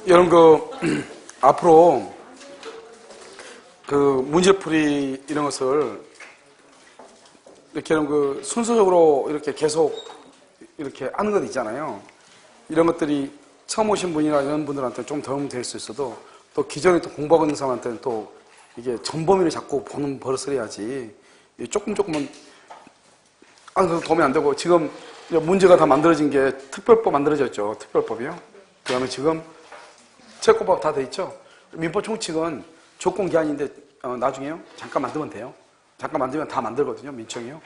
여러분 앞으로 문제풀이 이런 것을 이렇게 순서적으로 이렇게 계속 이렇게 하는 것 있잖아요. 이런 것들이 처음 오신 분이나 이런 분들한테 좀 도움이 될 수 있어도 또 기존에 또 공부하고 있는 사람한테는 또 이게 전범위를 자꾸 보는 버릇을 해야지 조금은 도움이 안 되고 지금 문제가 다 만들어진 게 특별법 만들어졌죠. 특별법이요. 그 다음에 지금 채권법 다 돼 있죠. 민법 총칙은 조건기한인데 나중에요. 잠깐 만들면 돼요. 잠깐 만들면 다 만들거든요. 민청이요.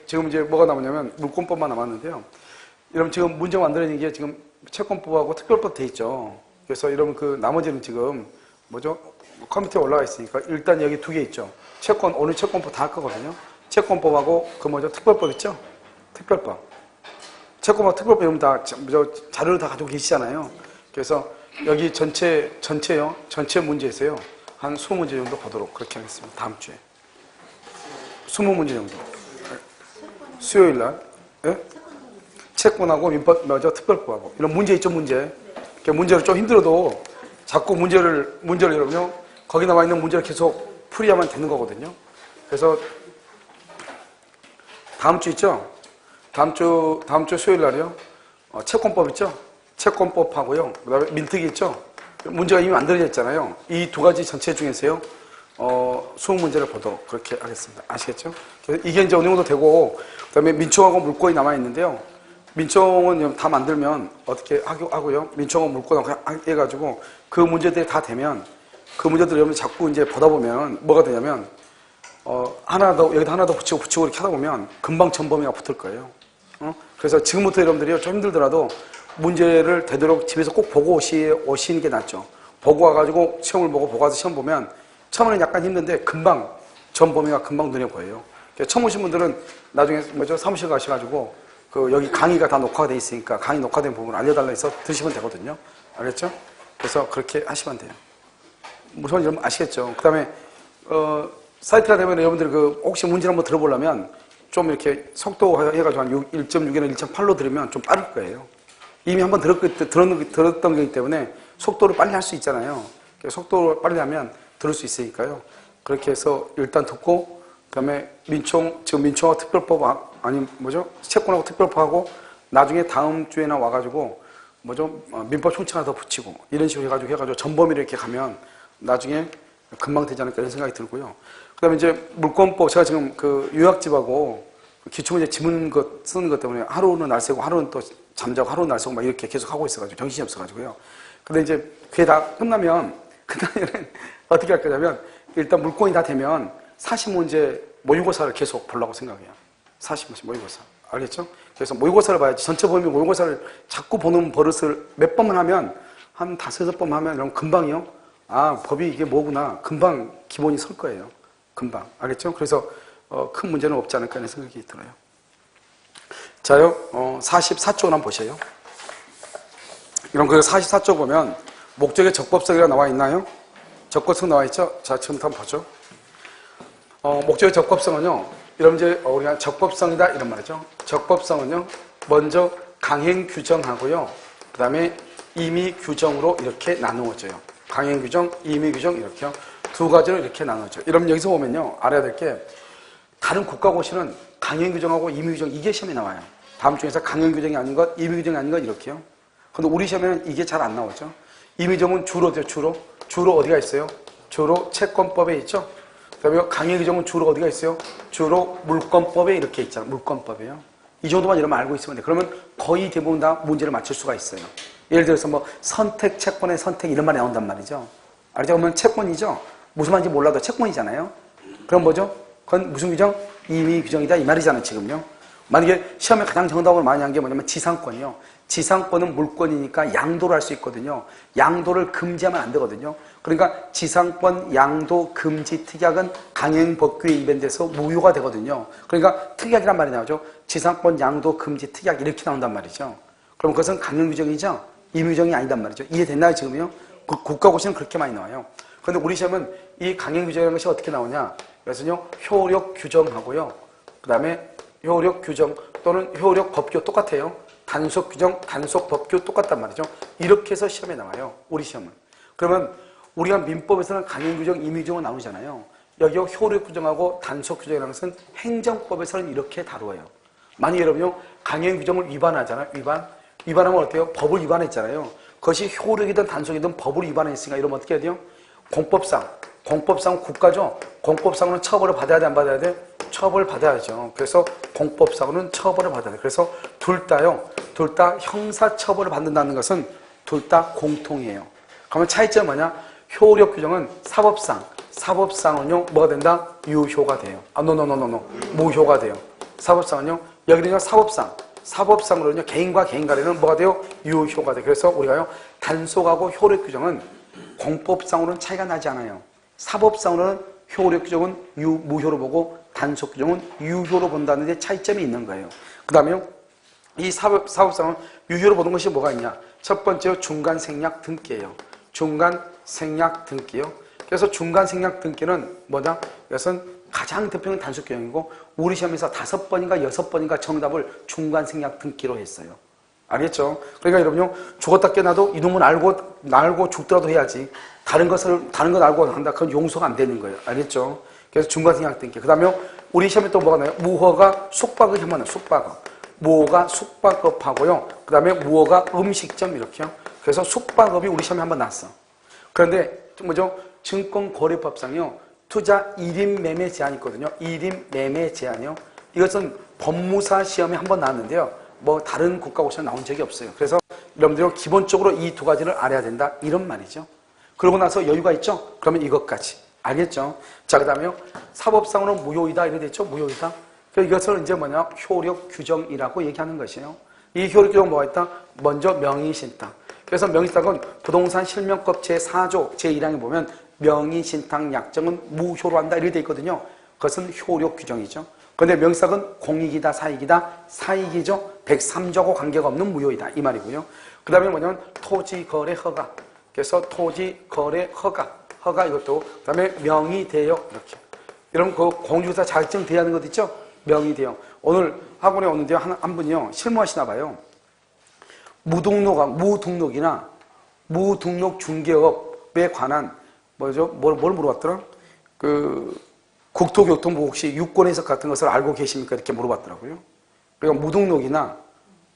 지금 뭐가 남았냐면 물권법만 남았는데요. 여러분 지금 문제가 만들어진 게 지금 채권법하고 특별법 돼 있죠. 그래서 여러분 나머지는 지금 컴퓨터에 올라가 있으니까 일단 여기 두 개 있죠. 오늘 채권법 다 할 거거든요. 채권법하고 특별법 있죠. 특별법. 채권법, 특별법 여러분 다 자료를 다 가지고 계시잖아요. 그래서 여기 전체요. 전체 문제에서요. 한 20문제 정도 보도록 그렇게 하겠습니다. 다음 주에. 20문제 정도. 수요일 날. 예? 채권하고 민법, 특별법하고. 이런 문제 있죠, 문제. 문제를 좀 힘들어도 자꾸 문제를 여러분요. 거기 나와 있는 문제를 계속 풀이하면 되는 거거든요. 그래서 다음 주 있죠? 다음 주 수요일 날이요. 채권법 있죠? 채권법하고요. 그 다음에 민특위 있죠? 문제가 이미 만들어져 있잖아요. 이 두 가지 전체 중에서요. 수능 문제를 보도록 그렇게 하겠습니다. 아시겠죠? 이게 이제 어느 정도 되고, 그 다음에 민총하고 물권이 남아있는데요. 민총은 다 만들면 어떻게 하고요. 민총하고 물권 해가지고 그 문제들이 다 되면 그 문제들 여러분 자꾸 이제 보다 보면 뭐가 되냐면, 여기다 하나 더 붙이고 이렇게 하다 보면 금방 전범위가 붙을 거예요. 그래서 지금부터 여러분들이 좀 힘들더라도 문제를 되도록 집에서 꼭 보고 오시는 게 낫죠. 보고 와가지고 시험을 보고 와서 시험 보면 처음에는 약간 힘든데 금방 전범위가 금방 눈에 보여요. 처음 오신 분들은 나중에 사무실 가셔가지고 여기 강의가 다 녹화가 돼 있으니까 강의 녹화된 부분 알려달라 해서 들으시면 되거든요. 알겠죠? 그래서 그렇게 하시면 돼요. 무슨 여러분 아시겠죠? 그 다음에 사이트가 되면 여러분들이 혹시 문제를 한번 들어보려면 좀 이렇게 속도 해가지고 한 1.6이나 1.8로 들으면 좀 빠를 거예요. 이미 한번 들었던 거기 때문에 속도를 빨리 할 수 있잖아요. 속도를 빨리 하면 들을 수 있으니까요. 그렇게 해서 일단 듣고, 그 다음에 지금 민총하고 특별법, 채권하고 특별법하고 나중에 다음 주에나 와가지고, 민법 총칙 하나 더 붙이고, 이런 식으로 해가지고 전범위를 이렇게 가면 나중에 금방 되지 않을까 이런 생각이 들고요. 그 다음에 이제 물권법, 제가 지금 요약집하고 기출문제 지문 쓰는 것 때문에 하루는 날 새고 하루는 또 잠자고 하루는 날 새고 막 이렇게 계속 하고 있어가지고 정신이 없어가지고요. 근데 이제 그게 다 끝나면 어떻게 할 거냐면 일단 물권이 다 되면 40문제 모의고사를 계속 보려고 생각해요. 40문제 모의고사. 알겠죠? 그래서 모의고사를 봐야지. 전체 범위 모의고사를 자꾸 보는 버릇을 몇 번만 하면 한 5-6번 하면 그럼 금방이요. 법이 이게 뭐구나. 금방 기본이 설 거예요. 금방. 알겠죠? 그래서 큰 문제는 없지 않을까 하는 생각이 들어요. 자요, 44쪽을 한번 보세요. 이런 44쪽 보면 목적의 적법성이라 나와 있나요? 적법성 나와 있죠? 자, 지금부터 한번 보죠. 목적의 적법성은요, 여러분 이제 우리가 적법성이다 이런 말이죠. 적법성은요, 먼저 강행 규정하고요, 그 다음에 임의 규정으로 이렇게 나누어져요. 강행 규정, 임의 규정 이렇게요. 두 가지로 이렇게 나눠져요. 여러분 여기서 보면요, 알아야 될 게 다른 국가고시는 강행 규정하고 임의 규정 이게 시험에 나와요. 다음 중에서 강행 규정이 아닌 것, 임의 규정이 아닌 것 이렇게요. 근데 우리 시험에는 이게 잘 안 나오죠. 임의 규정은 주로 어디가 있어요? 주로 채권법에 있죠. 그다음에 강행 규정은 주로 어디가 있어요? 주로 물권법에 이렇게 있잖아요. 물권법에요. 이 정도만 여러분 알고 있으면 돼요. 그러면 거의 대부분 다 문제를 맞출 수가 있어요. 예를 들어서 선택, 채권의 선택 이런 말이 나온단 말이죠. 알죠? 그러면 채권이죠. 무슨 말인지 몰라도 채권이잖아요. 그럼 뭐죠? 그건 무슨 규정? 임의 규정이다 이 말이잖아요. 지금요. 만약에 시험에 가장 정답을 많이 한 게 뭐냐면 지상권이요. 지상권은 물권이니까 양도를 할 수 있거든요. 양도를 금지하면 안 되거든요. 그러니까 지상권, 양도, 금지, 특약은 강행법규에 위반돼서 무효가 되거든요. 그러니까 특약이란 말이 나오죠. 지상권, 양도, 금지, 특약 이렇게 나온단 말이죠. 그럼 그것은 강행규정이죠. 임의규정이 아니단 말이죠. 이해됐나요 지금요? 국가고시는 그렇게 많이 나와요. 근데 우리 시험은 이 강행 규정이라는 것이 어떻게 나오냐? 그래서요, 효력 규정하고요. 그 다음에 효력 규정 또는 효력 법규 똑같아요. 단속 규정, 단속 법규 똑같단 말이죠. 이렇게 해서 시험에 나와요. 우리 시험은. 그러면 우리가 민법에서는 강행 규정, 임의 규정은 나오잖아요. 여기 효력 규정하고 단속 규정이라는 것은 행정법에서는 이렇게 다루어요. 만약 여러분요, 강행 규정을 위반하잖아요. 위반하면 어때요? 법을 위반했잖아요. 그것이 효력이든 단속이든 법을 위반했으니까 이러면 어떻게 해야 돼요? 공법상은 국가죠. 공법상으로는 처벌을 받아야 돼, 안 받아야 돼? 처벌을 받아야죠. 그래서 공법상으로는 처벌을 받아야 돼. 그래서 둘 다 형사처벌을 받는다는 것은 둘 다 공통이에요. 그러면 차이점은 뭐냐? 효력 규정은 사법상은요, 뭐가 된다? 유효가 돼요. 무효가 돼요. 사법상은요, 여기는요, 사법상으로는요, 개인과 개인 간에는 뭐가 돼요? 유효가 돼요. 그래서 우리가요, 단속하고 효력 규정은 공법상으로는 차이가 나지 않아요. 사법상으로는 효력 규정은 무효로 보고 단속 규정은 유효로 본다는 데 차이점이 있는 거예요. 그 다음에요, 이 사법상은 유효로 보는 것이 뭐가 있냐? 첫 번째로 중간생략 등기예요. 중간생략 등기요. 그래서 중간생략 등기는 뭐냐? 이것은 가장 대표적인 단속 규정이고 우리 시험에서 5번인가 6번인가 정답을 중간생략 등기로 했어요. 알겠죠? 그러니까 여러분요, 죽었다 깨어나도 이놈은 알고 죽더라도 해야지. 다른 것 알고 한다. 그건 용서가 안 되는 거예요. 알겠죠? 그래서 중간생략 등기. 그 다음에 우리 시험에 또 뭐가 나요? 무허가 숙박을 혐오하는 숙박업. 무허가 숙박업하고요. 그 다음에 무허가 음식점 이렇게요. 그래서 숙박업이 우리 시험에 한번 났어. 그런데 뭐죠? 증권거래법상이요. 투자 1인 매매 제한이 있거든요. 1인 매매 제한이요. 이것은 법무사 시험에 한번 나왔는데요. 뭐 다른 국가고시에 나온 적이 없어요. 그래서 여러분들이 기본적으로 이 두 가지를 알아야 된다. 이런 말이죠. 그러고 나서 여유가 있죠? 그러면 이것까지. 알겠죠? 자, 그 다음에요. 사법상으로는 무효이다. 이래 됐죠? 무효이다. 이것을 이제 뭐냐? 효력 규정이라고 얘기하는 것이에요. 이 효력 규정은 뭐가 있다? 먼저 명의신탁. 그래서 명의신탁은 부동산 실명법 제4조 제1항에 보면 명의신탁 약정은 무효로 한다. 이렇게 돼 있거든요. 그것은 효력 규정이죠. 그런데 명의신탁은 공익이다, 사익이다? 사익이죠. 103조하고 관계가 없는 무효이다. 이 말이고요. 그 다음에 뭐냐면 토지거래 허가. 그래서 토지거래 허가 이것도. 그 다음에 명의대여 이렇게. 여러분 그 공유사 자격증 대여하는 것 있죠? 명의대여. 오늘 학원에 오는데요. 한 분이요. 실무하시나 봐요. 무등록이나 무등록 중개업에 관한 뭐죠? 뭘 물어봤더라? 국토교통부 혹시 유권 해석 같은 것을 알고 계십니까? 이렇게 물어봤더라고요. 그러니까 무등록이나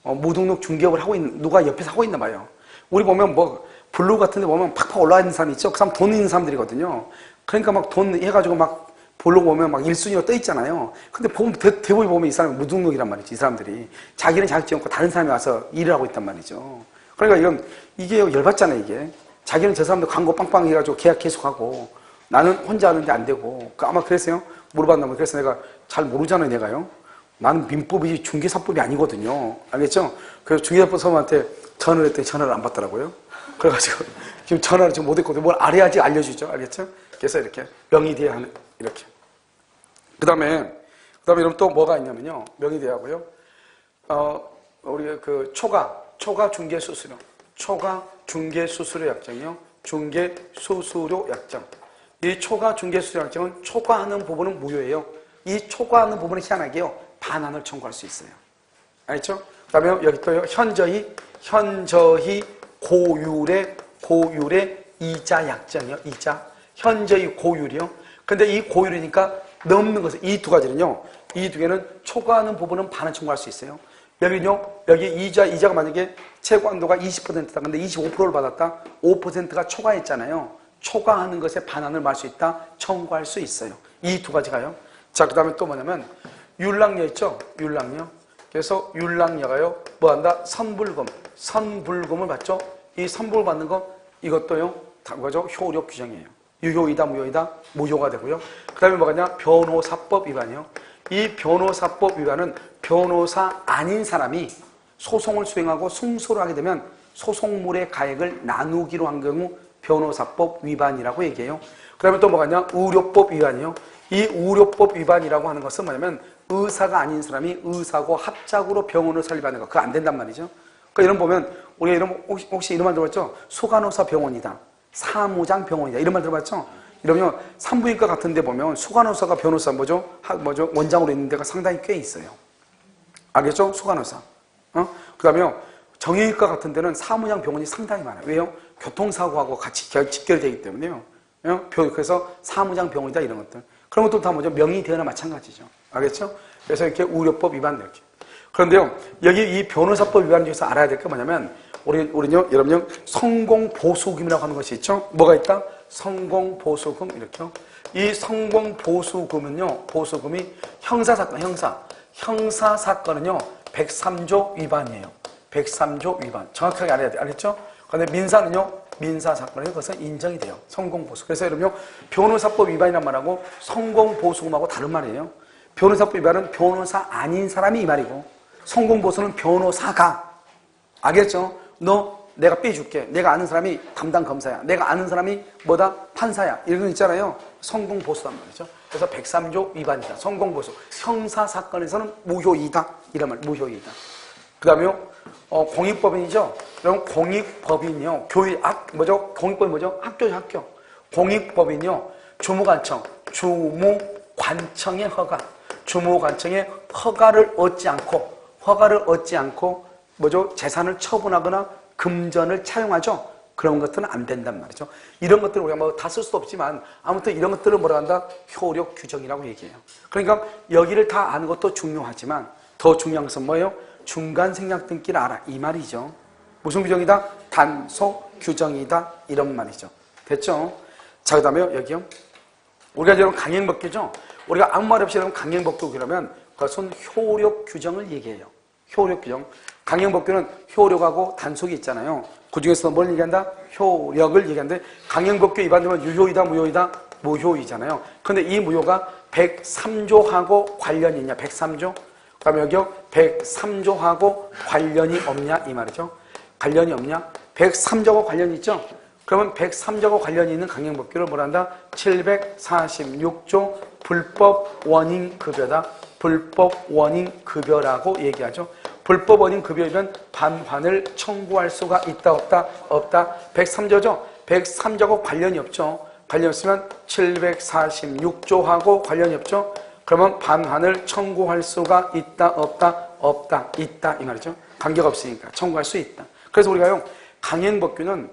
무등록 중개업을 누가 옆에서 하고 있나 봐요. 우리 보면 뭐 블로그 같은 데 보면 팍팍 올라와 있는 사람이 있죠? 그 사람 돈 있는 사람들이거든요. 그러니까 막 돈 해가지고 막 블로그 보면 막 1순위로 떠 있잖아요. 근데 대부분 보면 이 사람이 무등록이란 말이지, 이 사람들이. 자기는 자격증 없고 다른 사람이 와서 일을 하고 있단 말이죠. 그러니까 이게 열받잖아요, 이게. 자기는 저 사람들 광고 빵빵 해가지고 계약 계속하고 나는 혼자 하는데 안 되고. 아마 그랬어요. 물어봤나. 그래서 내가 잘 모르잖아요, 내가요. 나는 민법이지 중개사법이 아니거든요. 알겠죠? 그래서 중개사법 선생님한테 전화를 했더니 전화를 안 받더라고요. 그래가지고 지금 전화를 지금 못 했거든요. 뭘 알아야지 알려주죠. 알겠죠? 그래서 이렇게 명의대여하는 이렇게. 그 다음에 여러분 또 뭐가 있냐면요. 명의대여하고요. 우리 초과 중개수수료. 초과 중개수수료 약정이요. 중개수수료 약정. 이 초과 중개수수료 약정은 초과하는 부분은 무효예요. 이 초과하는 부분은 희한하게요. 반환을 청구할 수 있어요. 알겠죠? 그 다음에 여기 또요. 현저히 고율의 이자 약정이요. 이자. 현저히 고율이요. 근데 이 고율이니까 넘는 것은 이 두 가지는요. 이 두 개는 초과하는 부분은 반환 청구할 수 있어요. 여기 이자가 만약에 채권도가 20%다. 근데 25%를 받았다. 5%가 초과했잖아요. 초과하는 것에 반환을 받을 수 있다. 청구할 수 있어요. 이 두 가지가요. 자, 그 다음에 또 뭐냐면 율락료 있죠? 율락료. 그래서 율락료가요. 뭐 한다? 선불금을 받죠? 이 선불 받는 거 이것도요. 다 뭐죠? 효력 규정이에요. 유효이다, 무효이다? 무효가 되고요. 그 다음에 뭐가냐? 변호사법 위반이요. 이 변호사법 위반은 변호사 아닌 사람이 소송을 수행하고 승소를 하게 되면 소송물의 가액을 나누기로 한 경우 변호사법 위반이라고 얘기해요. 그 다음에 또 뭐가냐? 의료법 위반이요. 이 의료법 위반이라고 하는 것은 뭐냐면 의사가 아닌 사람이 의사하고 합작으로 병원을 설립하는 거. 그거 안 된단 말이죠. 그러니까 이런 보면 우리가 혹시 이런 말 들어봤죠? 소간호사 병원이다. 사무장 병원이다. 이런 말 들어봤죠? 이러면 산부인과 같은 데 보면 수간호사가 변호사 뭐죠? 원장으로 있는 데가 상당히 꽤 있어요. 알겠죠? 수간호사. 그 다음에 정형외과 같은 데는 사무장 병원이 상당히 많아요. 왜요? 교통사고하고 같이 직결되기 때문에요. 그래서 사무장 병원이다 이런 것들. 그런 것도 다 뭐죠? 명의대여나 마찬가지죠. 알겠죠? 그래서 이렇게 의료법 위반 이렇게. 그런데요, 여기 이 변호사법 위반 중에서 알아야 될 게 뭐냐면, 우리는요, 여러분요, 성공보수금이라고 하는 것이 있죠? 뭐가 있다? 성공보수금, 이렇게요. 이 성공보수금은요, 보수금이 형사사건, 형사사건은요, 103조 위반이에요. 103조 위반. 정확하게 알아야 돼요. 알겠죠? 그런데 민사는요, 민사사건에 그것은 인정이 돼요. 성공보수. 그래서 여러분요, 변호사법 위반이란 말하고 성공보수금하고 다른 말이에요. 변호사법 위반은 변호사 아닌 사람이 이 말이고, 성공보수는 변호사가. 알겠죠? 내가 빼줄게. 내가 아는 사람이 담당 검사야. 내가 아는 사람이 뭐다? 판사야. 이런 거 있잖아요. 성공보수란 말이죠. 그래서 103조 위반이다. 성공보수. 형사사건에서는 무효이다. 이런 말, 무효이다. 그 다음에요, 공익법인이죠? 그럼 공익법인이요. 공익법이 뭐죠? 학교죠, 학교. 공익법인이요. 주무관청. 주무관청의 허가. 주무관청의 허가를 얻지 않고, 뭐죠? 재산을 처분하거나 금전을 차용하죠? 그런 것들은 안 된단 말이죠. 이런 것들을 우리가 뭐 다 쓸 수도 없지만, 아무튼 이런 것들을 뭐라 한다? 효력 규정이라고 얘기해요. 그러니까 여기를 다 아는 것도 중요하지만, 더 중요한 것은 뭐예요? 중간 생략 등기를 알아. 이 말이죠. 무슨 규정이다? 단속 규정이다. 이런 말이죠. 됐죠? 자, 그 다음에 여기요. 우리가 여러분 강행법규죠? 우리가 아무 말 없이 여러분 강행법규 그러면 그것은 효력 규정을 얘기해요. 효력 규정. 강행법규는 효력하고 단속이 있잖아요. 그 중에서 뭘 얘기한다? 효력을 얘기하는데, 강행법규 위반되면 유효이다, 무효이다? 무효이잖아요. 근데 이 무효가 103조하고 관련이 있냐? 103조? 그 다음에 여기요. 103조하고 관련이 없냐? 이 말이죠. 관련이 없냐? 103조하고 관련이 있죠? 그러면 103조하고 관련이 있는 강행법규를 뭐라 한다? 746조 불법 원인급여다. 불법 원인급여라고 얘기하죠. 불법 원인급여이면 반환을 청구할 수가 있다, 없다? 없다. 103조죠? 103조하고 관련이 없죠. 관련이 없으면 746조하고 관련이 없죠. 그러면 반환을 청구할 수가 있다, 없다? 없다. 있다. 이 말이죠. 관계가 없으니까 청구할 수 있다. 그래서 우리가요, 강행법규는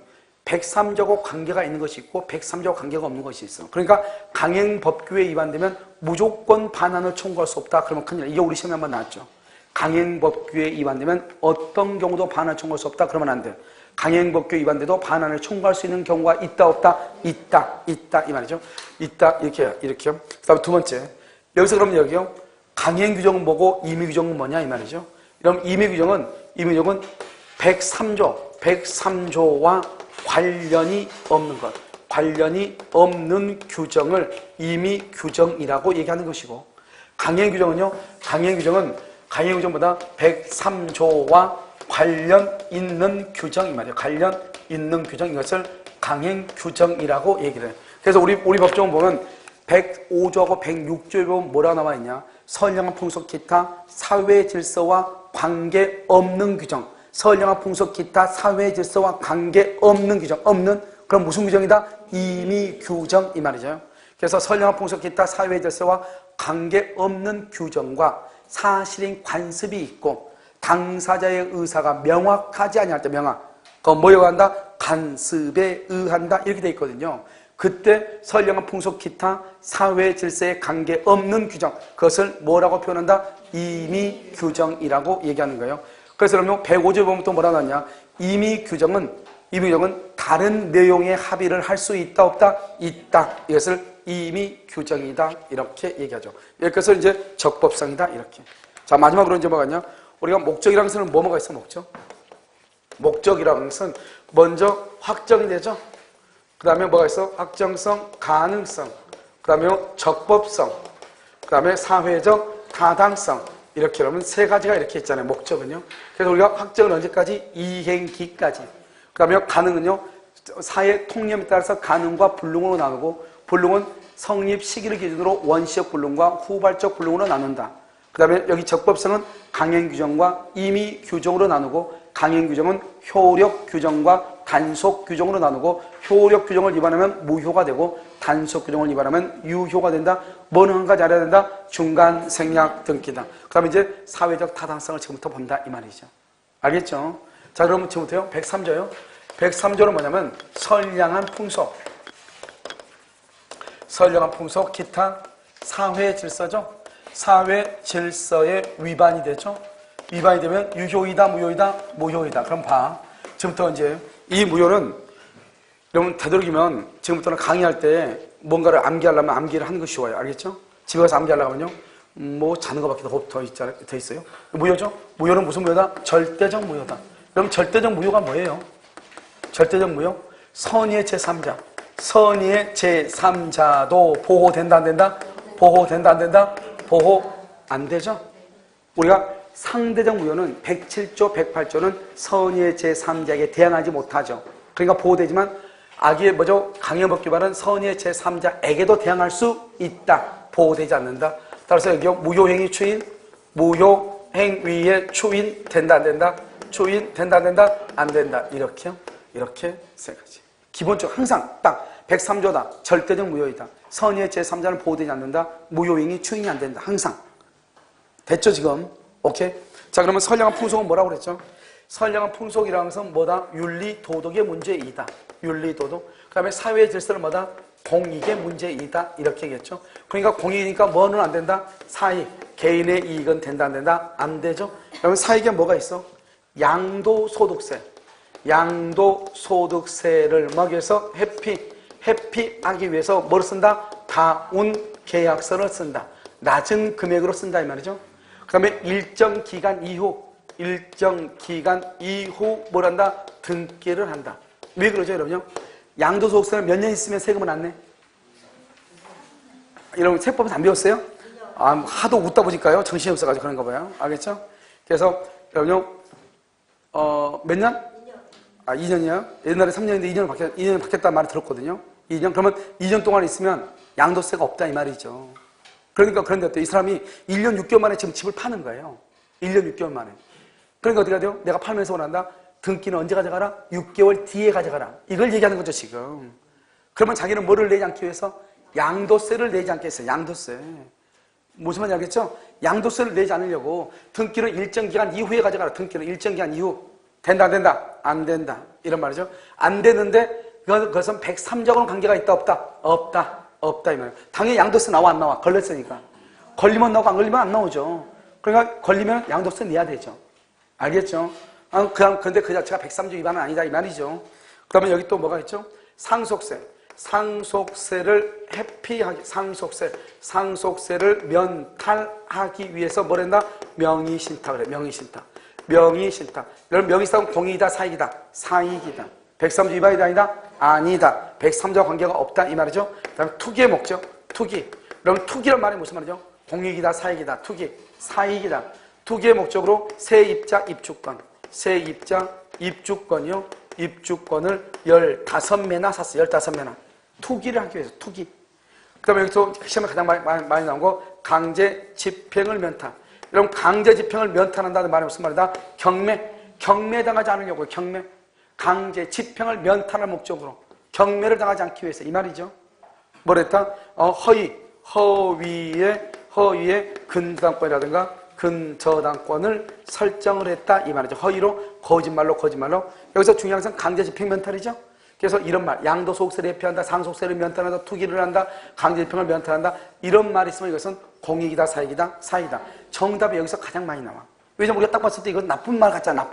103조하고 관계가 있는 것이 있고 103조하고 관계가 없는 것이 있어. 그러니까 강행법규에 위반되면 무조건 반환을 청구할 수 없다. 그러면 큰일 나. 이게 우리 시험에 한번 나왔죠. 강행법규에 위반되면 어떤 경우도 반환을 청구할 수 없다. 그러면 안 돼. 강행법규 위반돼도 반환을 청구할 수 있는 경우가 있다, 없다? 있다. 있다. 이 말이죠. 있다. 이렇게요. 그 다음에 두 번째. 여기서 그러면 여기요. 강행규정은 뭐고 임의규정은 뭐냐? 이 말이죠. 그럼 임의규정은 103조와 관련이 없는 것, 관련이 없는 규정을 임의규정이라고 얘기하는 것이고, 강행규정은요, 강행규정보다 103조와 관련 있는 규정, 이 말이에요. 관련 있는 규정, 이것을 강행규정이라고 얘기를 해요. 그래서 우리 법정을 보면 105조하고 106조에 보면 뭐라고 나와 있냐? 선량한 풍속 기타 사회 질서와 관계없는 규정. 선량한 풍속 기타 사회 질서와 관계없는 규정. 없는? 그럼 무슨 규정이다? 임의 규정 이 말이죠. 그래서 선량한 풍속 기타 사회 질서와 관계없는 규정과 사실인 관습이 있고 당사자의 의사가 명확하지 아니할 때 그건 뭐에 의한다? 간습에 의한다. 이렇게 돼 있거든요. 그때 선량한 풍속 기타 사회 질서에 관계없는 규정, 그것을 뭐라고 표현한다? 임의 규정이라고 얘기하는 거예요. 그래서 그러면 105조에 보면 또 뭐라고 하냐? 임의 규정은 다른 내용의 합의를 할 수 있다, 없다? 있다. 이것을 임의 규정이다. 이렇게 얘기하죠. 그래서 이제 적법성이다. 이렇게. 자, 마지막으로 이제 뭐가 있냐? 우리가 목적이라는 것은 뭐가 있어, 목적? 목적이라는 것은 먼저 확정이 되죠. 그 다음에 뭐가 있어? 확정성, 가능성. 그 다음에 적법성. 그 다음에 사회적 타당성. 이렇게 그러면 세 가지가 이렇게 있잖아요. 목적은요. 그래서 우리가 확정은 언제까지? 이행기까지. 그 다음에 가능은요. 사회 통념에 따라서 가능과 불능으로 나누고, 불능은 성립 시기를 기준으로 원시적 불능과 후발적 불능으로 나눈다. 그 다음에 여기 적법성은 강행규정과 임의규정으로 나누고, 강행규정은 효력규정과 단속 규정으로 나누고 효력 규정을 위반하면 무효가 되고 단속 규정을 위반하면 유효가 된다. 뭐는 한 가지 알아야 된다. 중간 생략 등기다. 그 다음에 이제 사회적 타당성을 지금부터 본다 이 말이죠. 알겠죠? 자, 그러면 지금부터요 103조요. 103조는 뭐냐면 선량한 풍속, 선량한 풍속, 기타 사회 질서죠. 사회 질서의 위반이 되죠. 위반이 되면 유효이다, 무효이다, 무효이다. 그럼 봐. 지금부터 이제 이 무효는 여러분 되도록이면 지금부터는 강의할 때 뭔가를 암기하려면 암기를 하는 것이 쉬워요. 알겠죠? 집에 가서 암기하려면요. 뭐 자는 것밖에 더 있어요. 무효죠? 무효는 무슨 무효다? 절대적 무효다. 그럼 절대적 무효가 뭐예요? 절대적 무효? 선의의 제3자. 선의의 제3자도 보호된다 안 된다? 보호된다 안 된다? 보호 안 되죠? 우리가 상대적 무효는 107조, 108조는 선의의 제3자에게 대항하지 못하죠. 그러니까 보호되지만 악의 뭐죠? 강요법규 바른 선의의 제3자에게도 대항할 수 있다. 보호되지 않는다. 따라서 여기 무효행위 추인, 무효행위의 추인 된다 안 된다? 추인 된다 안 된다? 안 된다. 이렇게요. 이렇게 세 가지. 기본적으로 항상 딱 103조다. 절대적 무효이다. 선의의 제3자는 보호되지 않는다. 무효행위 추인이 안 된다. 항상. 됐죠 지금? 오케이? 자, 그러면 선량한 풍속은 뭐라고 그랬죠? 선량한 풍속이라는 것은 뭐다? 윤리 도덕의 문제이다. 윤리 도덕. 그 다음에 사회 질서는 뭐다? 공익의 문제이다. 이렇게 얘기했죠. 그러니까 공익이니까 뭐는 안 된다? 사익. 개인의 이익은 된다 안 된다? 안 되죠. 그러면 사익에 뭐가 있어? 양도소득세. 양도소득세를 먹여서 회피하기 위해서 뭐를 쓴다? 다운 계약서를 쓴다. 낮은 금액으로 쓴다 이 말이죠. 그 다음에 일정 기간 이후 뭐란다? 등기를 한다. 왜 그러죠 여러분요? 양도소득세는 몇 년 있으면 세금을 안 내? 여러분 세법에서 안 배웠어요? 아, 하도 웃다 보니까요 정신이 없어가지고 그런가 봐요. 알겠죠? 그래서 여러분요 몇 년? 2년이요? 옛날에 3년인데 2년을 받겠다는 말을 들었거든요. 2년? 그러면 2년 동안 있으면 양도세가 없다 이 말이죠. 그러니까 그런데 어때요? 이 사람이 1년 6개월 만에 지금 집을 파는 거예요. 1년 6개월 만에. 그러니까 어떻게 해야 돼요? 내가 팔면서 원한다? 등기는 언제 가져가라? 6개월 뒤에 가져가라. 이걸 얘기하는 거죠 지금. 그러면 자기는 뭐를 내지 않기 위해서? 양도세를 내지 않겠어요. 양도세. 무슨 말인지 알겠죠? 양도세를 내지 않으려고 등기를 일정 기간 이후에 가져가라. 등기는 일정 기간 이후. 된다 안 된다? 안 된다. 이런 말이죠. 안 되는데 그것은 103조하고는 관계가 있다 없다? 없다 이 말이에요. 당연히 양도세 나와 안 나와? 걸렸으니까. 걸리면 나오고 안 걸리면 안 나오죠. 그러니까 걸리면 양도세 내야 되죠. 알겠죠? 그런데 그 자체가 103조 위반은 아니다 이 말이죠. 그러면 여기 또 뭐가 있죠? 상속세. 상속세를 회피하기, 상속세를 면탈하기 위해서 뭐란다? 명의신탁 그래. 명의신탁. 여러분 명의신탁은 공익이다 사익이다? 사익이다. 103조 위반이다 아니다? 아니다. 103조와 관계가 없다 이 말이죠. 그다음에 투기의 목적, 투기. 그럼 투기란 말이 무슨 말이죠? 공익이다 사익이다. 투기, 사익이다. 투기의 목적으로 세입자 입주권, 세입자 입주권이요. 입주권을 15매나 샀어요. 15매나. 투기를 하기 위해서 투기. 그 다음에 여기서 시험에 가장 많이 나온 거 강제 집행을 면탈. 여러분 강제 집행을 면탈한다는 말이 무슨 말이다? 경매당하지 않으려고 경매. 강제 집행을 면탈할 목적으로 경매를 당하지 않기 위해서 이 말이죠. 뭐랬다? 허위의 근저당권이라든가 근저당권을 설정을 했다 이 말이죠. 허위로 거짓말로 여기서 중요한 것은 강제 집행 면탈이죠. 그래서 이런 말 양도소득세를 회피한다, 상속세를 면탈한다, 투기를 한다, 강제 집행을 면탈한다 이런 말이 있으면 이것은 공익이다 사익이다 사이다. 정답이 여기서 가장 많이 나와. 왜냐면 우리가 딱 봤을 때 이건 나쁜 말 같잖아.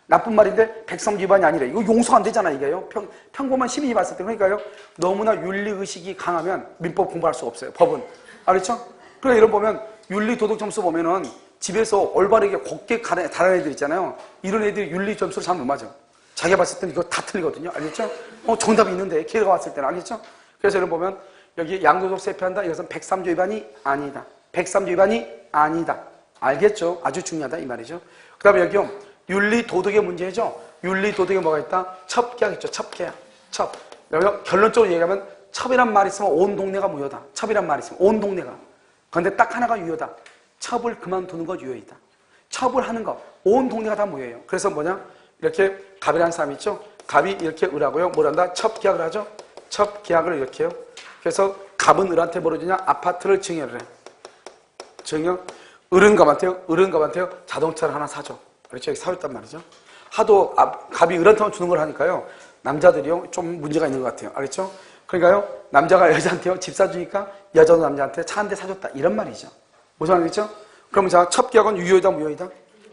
나쁜 말인데 103조 위반이 아니래. 이거 용서 안 되잖아 이게요. 평범한 시민이 봤을 때. 그러니까요 너무나 윤리의식이 강하면 민법 공부할 수가 없어요. 법은. 알겠죠? 그러니까 이런 보면 윤리도덕 점수 보면은 집에서 올바르게 곱게 달아는 애들 있잖아요. 이런 애들이 윤리 점수를 잘 못 맞아. 자기가 봤을 때는 이거 다 틀리거든요. 알겠죠? 정답이 있는데 걔가 봤을 때는. 알겠죠? 그래서 이런 보면 여기 양도소득세 회피한다. 이것은 103조 위반이 아니다. 103조 위반이 아니다. 알겠죠? 아주 중요하다 이 말이죠. 그 다음에 여기요 윤리도덕의 문제죠. 윤리도덕에 뭐가 있다? 첩계약 있죠. 첩계약. 여기 결론적으로 얘기하면 첩이란 말이 있으면 온 동네가 무효다. 첩이란 말이 있으면 온 동네가. 그런데 딱 하나가 유효다. 첩을 그만두는 것 유효이다. 첩을 하는 것 온 동네가 다 무효예요. 그래서 뭐냐? 이렇게 갑이라는 사람이 있죠. 갑이 이렇게 을하고요. 뭘 한다? 첩계약을 하죠. 첩계약을 이렇게 해요. 그래서 갑은 을한테 뭐로 주냐? 아파트를 증여를 해. 증여. 을은 갑한테요. 자동차를 하나 사줘. 그렇죠? 사줬단 말이죠. 하도 갑이 을한테만 주는 걸 하니까요. 남자들이요. 좀 문제가 있는 것 같아요. 알겠죠? 그러니까요. 남자가 여자한테요. 집 사주니까 여자도 남자한테 차 한 대 사줬다. 이런 말이죠. 무슨 말이겠죠? 그러면 자, 첩계약은 유효이다, 무효이다?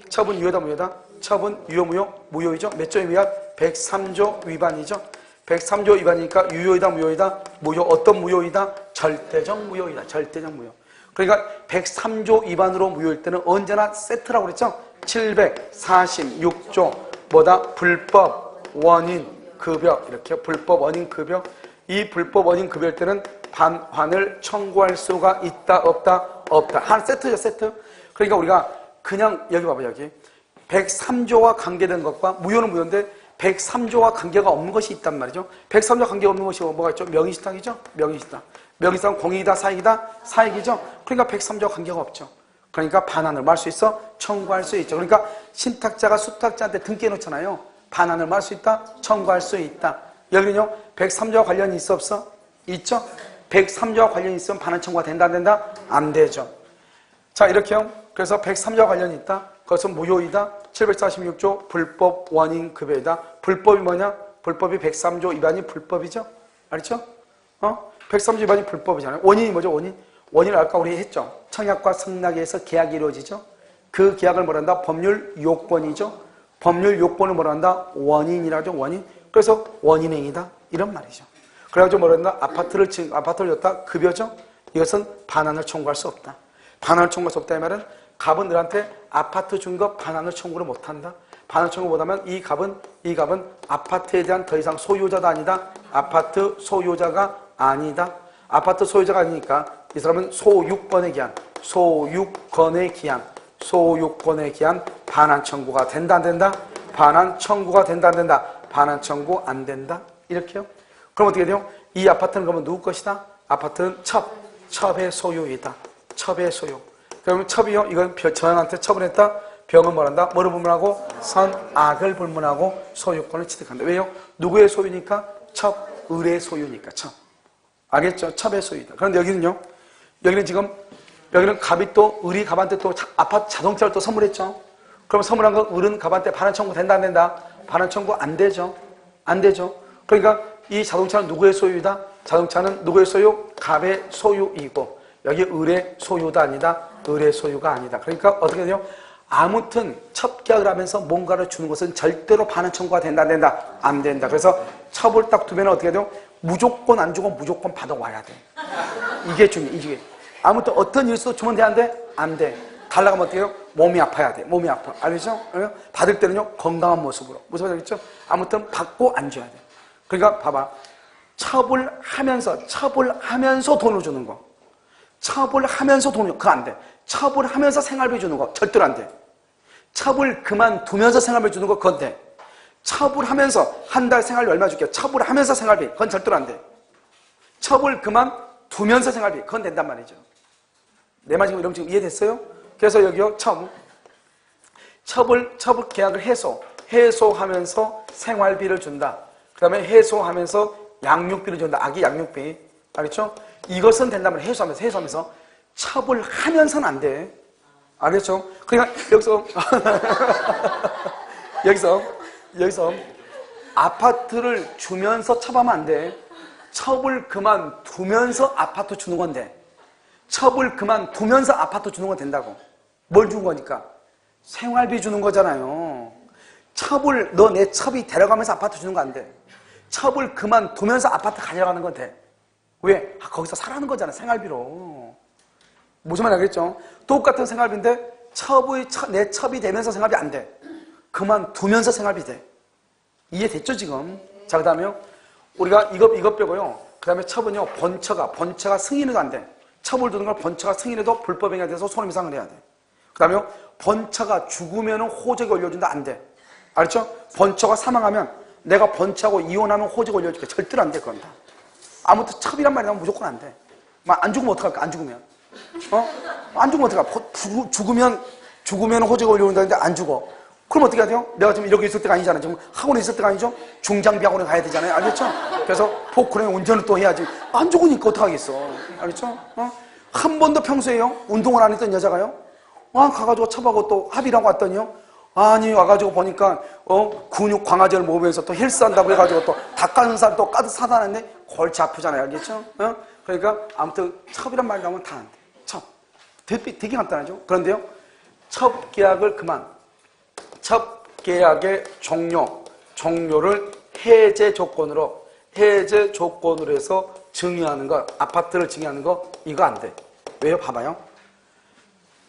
첩은 유효다, 무효다? 첩은 유효, 무효? 무효이죠? 몇 조의 위반? 103조 위반이죠? 103조 위반이니까 유효이다, 무효이다? 무효. 어떤 무효이다? 절대적 무효이다. 절대적 무효. 그러니까 103조 위반으로 무효일 때는 언제나 세트라고 그랬죠? 746조 뭐다? 불법 원인 급여. 이렇게 불법 원인 급여. 이 불법 원인 급여일 때는 반환을 청구할 수가 있다, 없다? 없다. 한 세트죠, 세트. 그러니까 우리가 그냥 여기 봐봐, 여기 103조와 관계된 것과 무효는 무효인데 103조와 관계가 없는 것이 있단 말이죠. 103조와 관계가 없는 것이 뭐가 있죠? 명의신탁이죠? 명의신탁. 명의신탁은 공익이다, 사익이다? 사익이죠? 그러니까 103조와 관계가 없죠. 그러니까 반환을 뭐 할 수 있어? 청구할 수 있죠. 그러니까 신탁자가 수탁자한테 등기해 놓잖아요. 반환을 뭐 할 수 있다? 청구할 수 있다. 여기는요, 103조와 관련이 있어, 없어? 있죠? 103조와 관련이 있으면 반환 청구가 된다, 안 된다? 안 되죠. 자, 이렇게요. 그래서 103조와 관련이 있다. 그것은 무효이다. 746조 불법 원인 급여이다. 불법이 뭐냐? 불법이 103조 위반이 불법이죠. 알죠? 103조 위반이 불법이잖아요. 원인이 뭐죠? 원인. 원인을 아까 우리 했죠. 청약과 승낙에 의해서 계약이 이루어지죠. 그 계약을 뭐라 한다? 법률 요건이죠. 법률 요건을 뭐라 한다? 원인이라죠. 원인. 그래서 원인행위다. 이런 말이죠. 그래가지고 뭐라 한다? 아파트를 줬다. 급여죠. 이것은 반환을 청구할 수 없다. 반환을 청구할 수 없다. 이 말은 갑은 너한테 아파트 준 거 반환을 청구를 못한다. 반환 청구 못하면 이 갑은 아파트에 대한 더 이상 소유자도 아니다. 아파트 소유자가 아니다. 아파트 소유자가 아니니까 이 사람은 소유권의 기한 반환 청구가 된다, 안 된다? 반환 청구가 된다, 안 된다? 반환 청구 안 된다. 이렇게요. 그럼 어떻게 돼요? 이 아파트는 그러면 누구 것이다? 아파트는 첩의 소유이다. 첩의 소유. 그러면 첩이요. 이건 저형한테 첩을 했다. 병은 뭐란다? 뭐를 불문하고? 선악을 불문하고 소유권을 취득한다. 왜요? 누구의 소유니까? 첩, 을의 소유니까 첩. 알겠죠? 첩의 소유이다. 그런데 여기는요. 여기는 갑이 또 을이 갑한테 또 아파트 자동차를 또 선물했죠. 그럼 선물한 거 을은 갑한테 반환 청구 된다, 안 된다? 반환 청구 안 되죠. 안 되죠. 그러니까 이 자동차는 누구의 소유이다? 자동차는 누구의 소유? 갑의 소유이고 여기 을의 소유도 아니다. 을의 소유가 아니다. 그러니까 어떻게 돼요? 아무튼 첩계약을 하면서 뭔가를 주는 것은 절대로 반환 청구가 된다, 안 된다? 안 된다. 그래서 첩을 딱 두면 어떻게 돼요? 무조건 안 주고 무조건 받아와야 돼. 이게 중요해. 이게. 아무튼 어떤 일수도 주면 돼, 안 돼? 안 돼. 달라가면 어떻게 해요? 몸이 아파야 돼. 몸이 아파. 알겠죠? 받을 때는요, 건강한 모습으로. 무슨 말이겠죠? 아무튼 받고 안 줘야 돼. 그러니까 봐봐. 첩을 하면서 돈을 주는 거. 첩을 하면서 돈을, 그거 안 돼. 첩을 하면서 생활비 주는 거. 절대로 안 돼. 첩을 그만두면서 생활비 주는 거, 그건 돼. 첩을 하면서 한 달 생활비 얼마 줄게. 첩을 하면서 생활비, 그건 절대로 안 돼. 첩을 그만두면서 생활비, 그건 된단 말이죠. 내 말 지금 이해됐어요? 그래서 여기요, 첩을 계약을 해소하면서 생활비를 준다. 그 다음에 해소하면서 양육비를 준다. 아기 양육비. 알겠죠? 이것은 된다면 해소하면서. 첩을 하면서는 안 돼. 알겠죠? 그러니까 여기서 아파트를 주면서 첩하면 안 돼. 첩을 그만두면서 아파트 주는 건데. 첩을 그만두면서 아파트 주는 건 된다고. 뭘 준 거니까? 생활비 주는 거잖아요. 너 내 첩이 데려가면서 아파트 주는 거 안 돼. 첩을 그만두면서 아파트 가져가는 건 돼. 왜? 거기서 살아는 거잖아, 생활비로. 무슨 말인지 알겠죠? 똑같은 생활비인데 내 첩이 되면서 생활비 안 돼. 그만두면서 생활비 돼. 이해됐죠, 지금? 자, 그 다음에요. 우리가 이것 빼고요. 그 다음에 첩은요, 번처가 승인해도 안 돼. 첩을 두는 걸 번처가 승인해도 불법행위가 돼서 손해배상을 해야 돼. 그 다음에 번처가 죽으면 호적이 올려준다, 안 돼. 알았죠? 번처가 사망하면 내가 번처하고 이혼하면 호적이 올려줄게. 절대로 안 돼, 그건 다. 아무튼 첩이란 말이 나오면 무조건 안 돼. 안 죽으면 어떡할까? 안 죽으면. 안 죽으면 어떡할까? 죽으면 호적이 올려준다는데 안 죽어. 그럼 어떻게 해야 돼요? 내가 지금 이렇게 있을 때가 아니잖아요. 지금 학원에 있을 때가 아니죠? 중장비 학원에 가야 되잖아요. 알겠죠? 그래서 포크레인 운전을 또 해야지. 안 좋으니까 어떡하겠어. 알겠죠? 한 번도 평소에요? 운동을 안 했던 여자가요? 가가지고 첩하고 또 합의라고 왔더니요? 아니, 와가지고 보니까, 근육 강화제를 먹으면서 또 헬스한다고 해가지고 또 닭가슴살 또 가득 사다 놨네? 골치 아프잖아요. 알겠죠? 그러니까 아무튼 첩이란 말 나오면 다 안 돼. 첩. 되게 간단하죠? 그런데요, 첩 계약을 그만. 첩 계약의 종료를 해제 조건으로 해서 증여하는 거, 아파트를 증여하는 거, 이거 안 돼. 왜요? 봐봐요.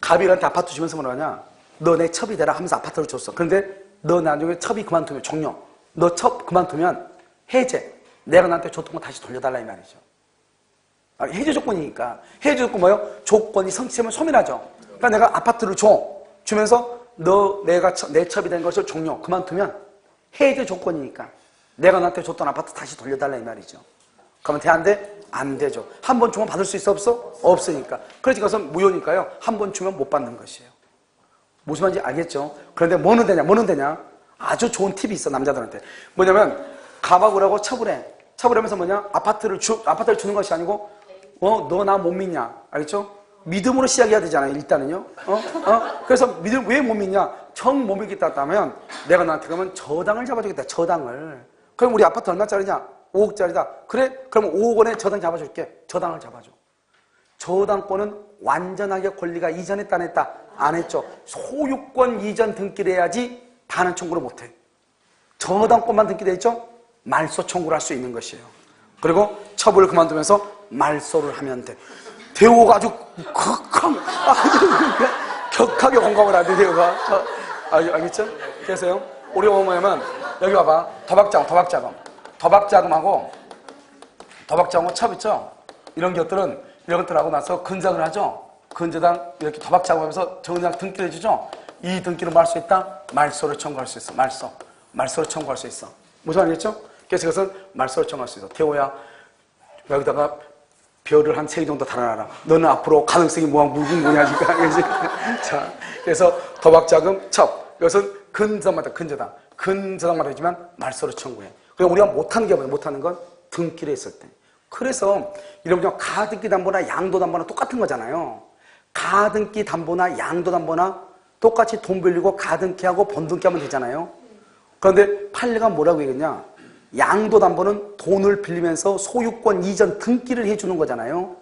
갑일한테 아파트 주면서 뭐라 하냐? 너 내 첩이 되라 하면서 아파트를 줬어. 그런데 너 나중에 첩이 그만두면 종료. 너 첩 그만두면 해제. 내가 나한테 줬던 거 다시 돌려달라 이 말이죠. 해제 조건이니까. 해제 조건 뭐예요? 조건이 성취되면 소멸하죠. 그러니까 내가 아파트를 주면서 내가 내 첩이 된 것을 종료. 그만두면 해제 조건이니까. 내가 나한테 줬던 아파트 다시 돌려달라 이 말이죠. 그러면 돼, 안 돼? 안 되죠. 한 번 주면 받을 수 있어, 없어? 없으니까. 그래서 그것은 무효니까요. 한 번 주면 못 받는 것이에요. 무슨 말인지 알겠죠? 그런데 뭐는 되냐? 아주 좋은 팁이 있어, 남자들한테. 뭐냐면, 가박을 하고 첩을 해. 첩을 하면서 뭐냐? 아파트를 주는 것이 아니고, 너 나 못 믿냐? 알겠죠? 믿음으로 시작해야 되잖아요, 일단은요. 그래서 왜 못 믿냐? 정 못 믿겠다 하면, 내가 나한테 그러면 저당을 잡아주겠다, 저당을. 그럼 우리 아파트 얼마짜리냐? 5억짜리다. 그래? 그럼 5억 원에 저당 잡아줄게. 저당을 잡아줘. 저당권은 완전하게 권리가 이전했다 안 했다? 안 했죠. 소유권 이전 등기를 해야지 반환 청구를 못해. 저당권만 등기돼 있죠? 말소 청구를 할 수 있는 것이에요. 그리고 처분을 그만두면서 말소를 하면 돼. 대호가 아주 격하게 공감을 하는데 대호가. 알겠죠? 그래서요. 우리가 뭐냐면 여기 봐봐. 도박자금하고 첩 있죠? 이런 것들하고 나서 근저당을 하죠? 근저당 이렇게 도박자금하면서 정당 등기를 해주죠? 이 등기를 뭐 할 수 있다? 말소를 청구할 수 있어. 말소를 청구할 수 있어. 무슨 말이겠죠? 그래서 이것은 말소를 청구할 수 있어. 태호야, 여기다가 별을 한 3개 정도 달아놔라. 너는 앞으로 가능성이 무궁무진하니까. 자, 그래서 도박자금, 첩. 이것은 근저당 말하지만 말소를 청구해. 그리고 우리가 못하는 게 뭐예요? 못하는 건 등기를 했을 때. 그래서 이런 가등기 담보나 양도 담보나 똑같은 거잖아요. 가등기 담보나 양도 담보나 똑같이 돈 빌리고 가등기하고 번등기하면 되잖아요. 그런데 판례가 뭐라고 얘기했냐? 양도 담보는 돈을 빌리면서 소유권 이전 등기를 해주는 거잖아요.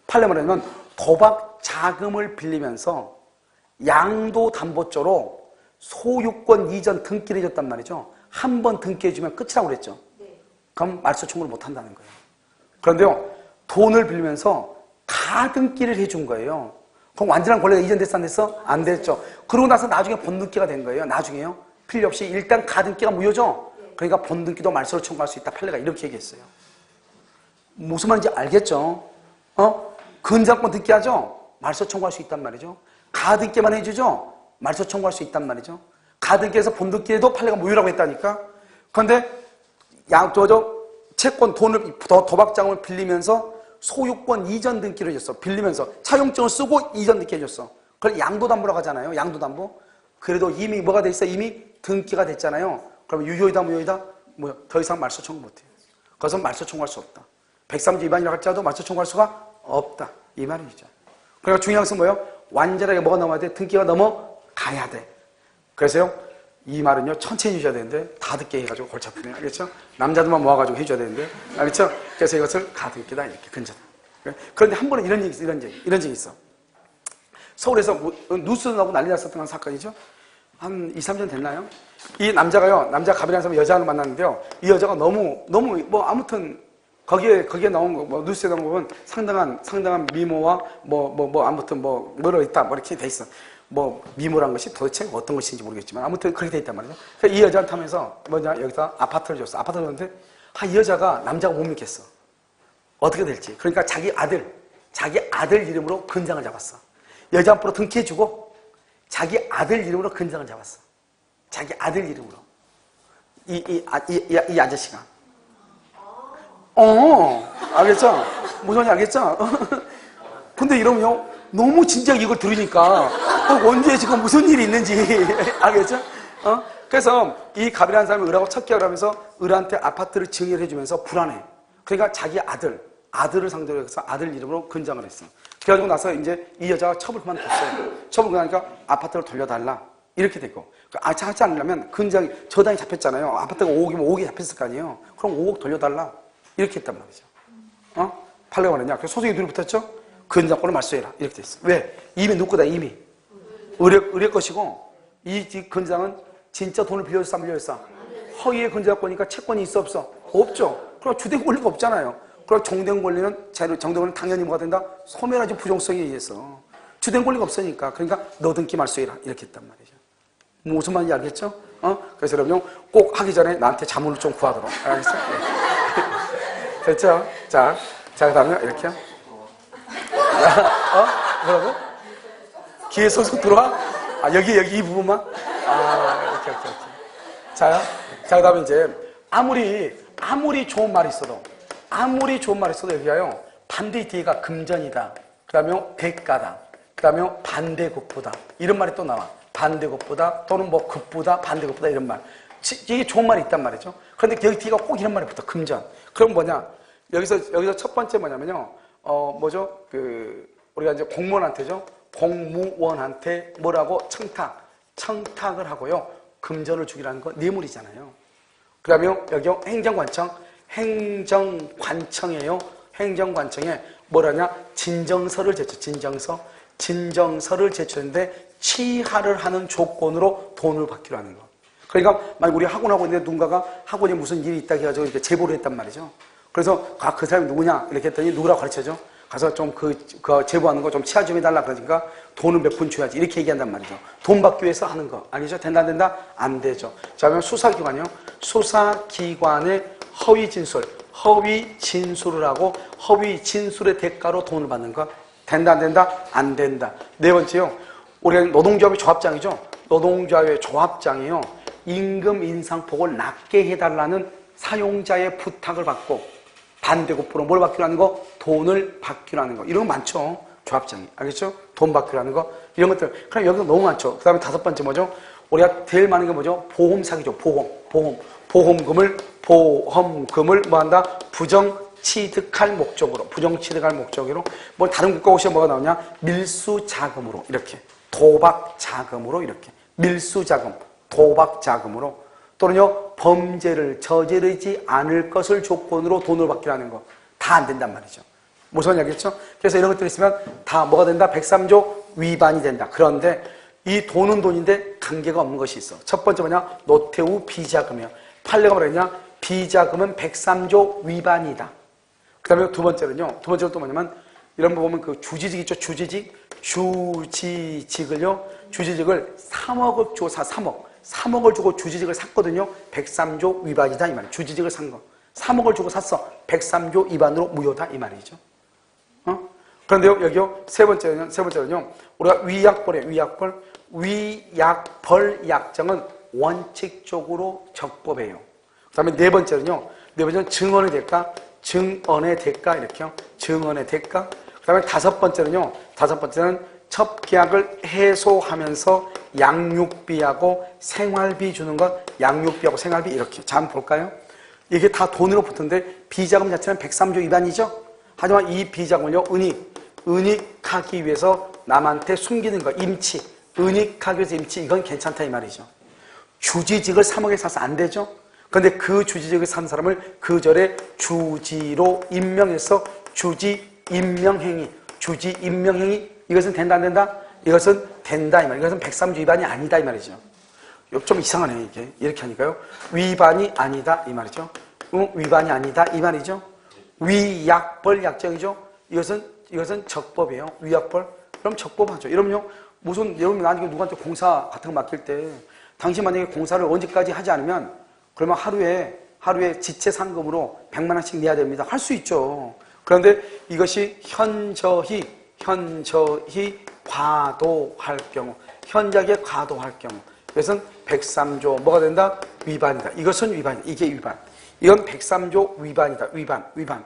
판례 말하면 도박 자금을 빌리면서 양도 담보조로 소유권 이전 등기를 해줬단 말이죠. 한 번 등기해주면 끝이라고 그랬죠. 그럼 말소 청구를 못 한다는 거예요. 그런데요, 돈을 빌리면서 가등기를 해준 거예요. 그럼 완전한 권리가 이전됐어, 안 됐어? 안 됐죠. 그러고 나서 나중에 번등기가 된 거예요. 나중에요. 필요 없이 일단 가등기가 무효죠. 그러니까 번등기도 말소를 청구할 수 있다. 판례가 이렇게 얘기했어요. 무슨 말인지 알겠죠? 근저당권 등기하죠? 말소 청구할 수 있단 말이죠. 가등기만 해주죠? 말소 청구할 수 있단 말이죠. 가등기에서 번등기에도 판례가 무효라고 했다니까. 그런데 채권 돈을 도박장을 빌리면서 소유권 이전 등기를 해줬어. 빌리면서 차용증을 쓰고 이전 등기 해줬어. 그걸 양도담보라고 하잖아요. 양도담보. 그래도 이미 뭐가 돼 있어? 이미 등기가 됐잖아요. 그러면 유효이다 무효이다? 뭐야? 더 이상 말소 청구 못해요. 그것은 말소 청구할 수 없다. 103조 위반이라고 할지라도 말소 청구할 수가 없다. 이 말이죠. 그러니까 중요한 것은 뭐예요? 완전하게 뭐가 넘어야 돼? 등기가 넘어가야 돼. 그래서요, 이 말은요, 천천히 해줘야 되는데, 다 듣게 해가지고 골치 아프네. 알겠죠? 남자들만 모아가지고 해줘야 되는데, 알겠죠? 그래서 이것을 가등기다, 이렇게 근저당. 그런데 한 번은 이런 적이 있어. 서울에서 뉴스 나고 난리 났었던 사건이죠? 한 2, 3년 됐나요? 이 남자가요, 남자 갑이라는 사람 여자를 만났는데요, 이 여자가 너무, 아무튼, 거기에 나온 거, 뉴스에 나온 거 보면 상당한 미모와 아무튼 뭐로 있다, 이렇게 돼 있어. 미모란 것이 도대체 어떤 것인지 모르겠지만, 아무튼 그렇게 돼 있단 말이죠. 그래서 이 여자를 타면서, 여기다 아파트를 줬어. 아파트를 줬는데, 이 여자가 남자가 못 믿겠어. 어떻게 될지. 그러니까 자기 아들 이름으로 근장을 잡았어. 여자 앞으로 등기해주고, 자기 아들 이름으로 근장을 잡았어. 자기 아들 이름으로. 이 아저씨가. 알겠죠? 무슨 말인지 알겠죠? 근데 이러면요, 너무 진작에 이걸 들으니까, 원주에 지금 무슨 일이 있는지, 알겠죠? 그래서 이 갑이라는 사람이 을하고 첫 계약을 하면서 을한테 아파트를 증여해주면서 불안해. 그러니까 자기 아들을 상대로 해서 아들 이름으로 근장을 했어. 그래가지고 나서 이제 이 여자가 첩을 그만뒀어요. 첩을 그만하니까 아파트를 돌려달라. 이렇게 됐고. 하지 않으려면 근장이, 저당이 잡혔잖아요. 아파트가 5억이면 5억이 잡혔을 거 아니에요. 그럼 5억 돌려달라. 이렇게 했단 말이죠. 팔려고 하느냐. 그래서 소송이 둘이 붙었죠? 근장권을 말소해라. 이렇게 됐어. 왜? 이미 누구다, 이미. 을의 것이고, 이 근장은 진짜 돈을 빌려줬어, 안 빌려줬어? 허위의 근저작권이니까 채권이 있어, 없어? 없죠. 그럼 주된 권리가 없잖아요. 그럼 정된 권리는, 정된 권리는 당연히 뭐가 된다? 소멸하지 부정성에 의해서. 주된 권리가 없으니까. 그러니까 너등기 말소해라. 이렇게 했단 말이죠. 무슨 말인지 알겠죠? 그래서 여러분 꼭 하기 전에 나한테 자문을 좀 구하도록. 알겠어? 네. 됐죠? 자, 그 다음에 이렇게요. 뭐라고? 귀에 소속 들어와? 여기 이 부분만? 이렇게. 자, 그 다음에 이제, 아무리 좋은 말이 있어도, 여기가요, 반대 뒤가 금전이다. 그 다음에 대가다. 그 다음에 반대급부다. 이런 말이 또 나와. 반대급부다, 또는 뭐 급부다, 반대급부다, 이런 말. 이게 좋은 말이 있단 말이죠. 그런데 여기 뒤가 꼭 이런 말이 붙어, 금전. 그럼 뭐냐? 여기서 첫 번째 뭐냐면요, 뭐죠? 우리가 이제 공무원한테 뭐라고? 청탁을 하고요. 금전을 주기라는 거 뇌물이잖아요. 그 다음에 여기 행정관청이에요. 행정관청에 뭐라냐? 진정서를 제출했는데 취하를 하는 조건으로 돈을 받기로 하는 거. 그러니까 만약 우리 학원하고 있는데 누군가가 학원에 무슨 일이 있다 해가지고 이렇게 제보를 했단 말이죠. 그래서 그 사람이 누구냐? 이렇게 했더니 누구라고 가르쳐줘? 가서 좀 그 제보하는 거 좀 취하 좀 해달라 그러니까 돈을 몇 푼 줘야지. 이렇게 얘기한단 말이죠. 돈 받기 위해서 하는 거. 아니죠? 된다, 안 된다? 안 되죠. 자, 그러면 수사기관이요. 수사기관의 허위 진술을 하고 허위 진술의 대가로 돈을 받는 거. 된다, 안 된다? 안 된다. 네 번째요. 우리가 노동조합의 조합장이죠. 노동조합의 조합장이요. 임금 인상폭을 낮게 해달라는 사용자의 부탁을 받고 반대급부로 뭘 받기로 하는 거? 돈을 받기로 하는 거. 이런 거 많죠. 조합장이. 알겠죠? 돈 받기로 하는 거. 이런 것들. 그럼 여기서 너무 많죠. 그 다음에 다섯 번째 뭐죠? 우리가 제일 많은 게 뭐죠? 보험 사기죠. 보험금을 뭐 한다? 부정취득할 목적으로. 뭐 다른 국가고시에 뭐가 나오냐? 밀수자금으로. 이렇게. 도박자금으로. 이렇게. 밀수자금. 도박자금으로. 또는요, 범죄를 저지르지 않을 것을 조건으로 돈을 받기로 하는 거. 다 안 된단 말이죠. 무슨 얘기겠죠? 그래서 이런 것들이 있으면 다 뭐가 된다? 103조 위반이 된다. 그런데 이 돈은 돈인데 관계가 없는 것이 있어. 첫 번째 뭐냐? 노태우 비자금이요. 판례가 뭐라 했냐? 비자금은 103조 위반이다. 그 다음에 두 번째는 또 뭐냐면, 이런 거 보면 그 주지직 있죠? 주지직을 3억을 주고 3억을 주고 주지직을 샀거든요. 103조 위반이다 이 말이에요. 주지직을 산 거. 3억을 주고 샀어. 103조 위반으로 무효다 이 말이죠. 그런데요, 여기요, 세 번째는요, 우리가 위약벌 약정은 원칙적으로 적법해요. 그 다음에 네 번째는 증언의 대가, 이렇게요. 증언의 대가. 그 다음에 다섯 번째는 첩계약을 해소하면서 양육비하고 생활비 주는 것, 양육비하고 생활비 이렇게. 자, 한번 볼까요? 이게 다 돈으로 붙는데 비자금 자체는 103조 위반이죠? 하지만 이 비자금을요, 은닉하기 위해서 남한테 숨기는 거, 은닉하기 위해서 이건 괜찮다 이 말이죠. 주지직을 3억에 사서 안 되죠? 그런데 그 주지직을 산 사람을 그 절에 주지로 임명해서 주지 임명행위, 이것은 된다, 안 된다? 이것은 된다, 이 말이에요. 이것은 103조 위반이 아니다, 이 말이죠. 좀 이상하네요, 이게. 이렇게 하니까요. 위반이 아니다, 이 말이죠. 위반이 아니다, 이 말이죠. 위약벌 약정이죠. 이것은 적법이에요. 위약벌. 그럼 적법하죠. 여러분 나중에 누구한테 공사 같은 거 맡길 때, 당신 만약에 공사를 언제까지 하지 않으면, 그러면 하루에 지체 상금으로 100만 원씩 내야 됩니다. 할 수 있죠. 그런데 이것이 현저히 과도할 경우, 현저하게 과도할 경우, 이것은 103조 뭐가 된다? 위반이다. 이것은 위반이다. 이게 위반. 이건 103조 위반이다. 위반.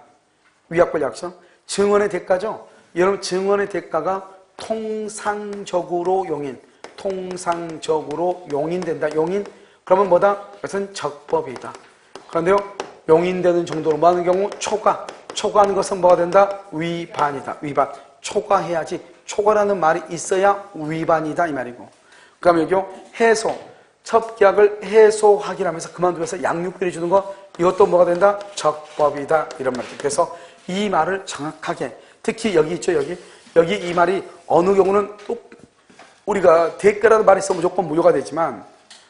위약벌 약정. 증언의 대가죠. 여러분 증언의 대가가 통상적으로 통상적으로 용인된다. 용인? 그러면 뭐다? 이것은 적법이다. 그런데요, 용인되는 정도로 많은 경우 초과하는 것은 뭐가 된다? 위반이다. 위반. 초과해야지. 초과라는 말이 있어야 위반이다 이 말이고. 그다음에 여기요, 해소. 첩계약을 해소하기라면서 그만두면서 양육비를 주는 거, 이것도 뭐가 된다? 적법이다 이런 말이죠. 그래서 이 말을 정확하게, 특히 여기 있죠, 여기 이 말이 어느 경우는 또 우리가 대가라는 말이 있으면 무조건 무효가 되지만,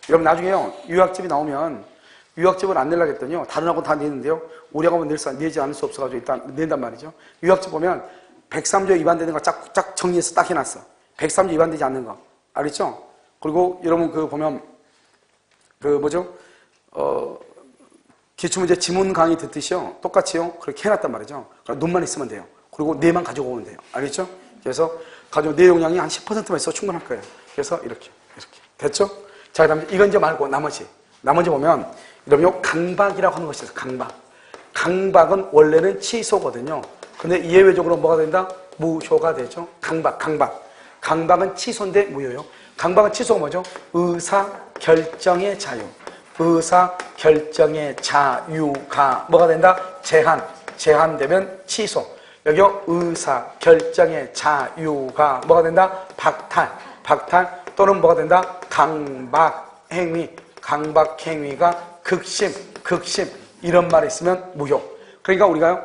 여러분 나중에요, 유학집이 나오면 유학집을 안 내려고 했더니요, 다른 학원 다 내는데요, 우리 학원은 내지 않을 수 없어가지고 일단 낸단 말이죠. 유학집 보면 103조 위반되는 거 쫙 정리해서 딱 해놨어. 103조 위반되지 않는 거 알겠죠? 그리고 여러분 그 보면 기출문제 지문 강의 듣듯이요, 똑같이요 그렇게 해놨단 말이죠. 그럼 눈만 있으면 돼요. 그리고 뇌만 가지고 오면 돼요. 알겠죠? 그래서 가지고 뇌 용량이 한 10%만 있어도 충분할 거예요. 그래서 이렇게 됐죠? 자, 그다음에 이건 이제 말고 나머지 보면 여러분 강박이라고 하는 것이 있어요. 강박은 원래는 취소거든요. 근데 예외적으로 뭐가 된다? 무효가 되죠. 강박은 취소인데 무효요. 강박은 취소가 뭐죠? 의사결정의 자유가 뭐가 된다? 제한되면 취소. 여기요, 의사결정의 자유가 뭐가 된다? 박탈 또는 뭐가 된다? 강박행위가 극심 이런 말이 있으면 무효. 그러니까 우리가요,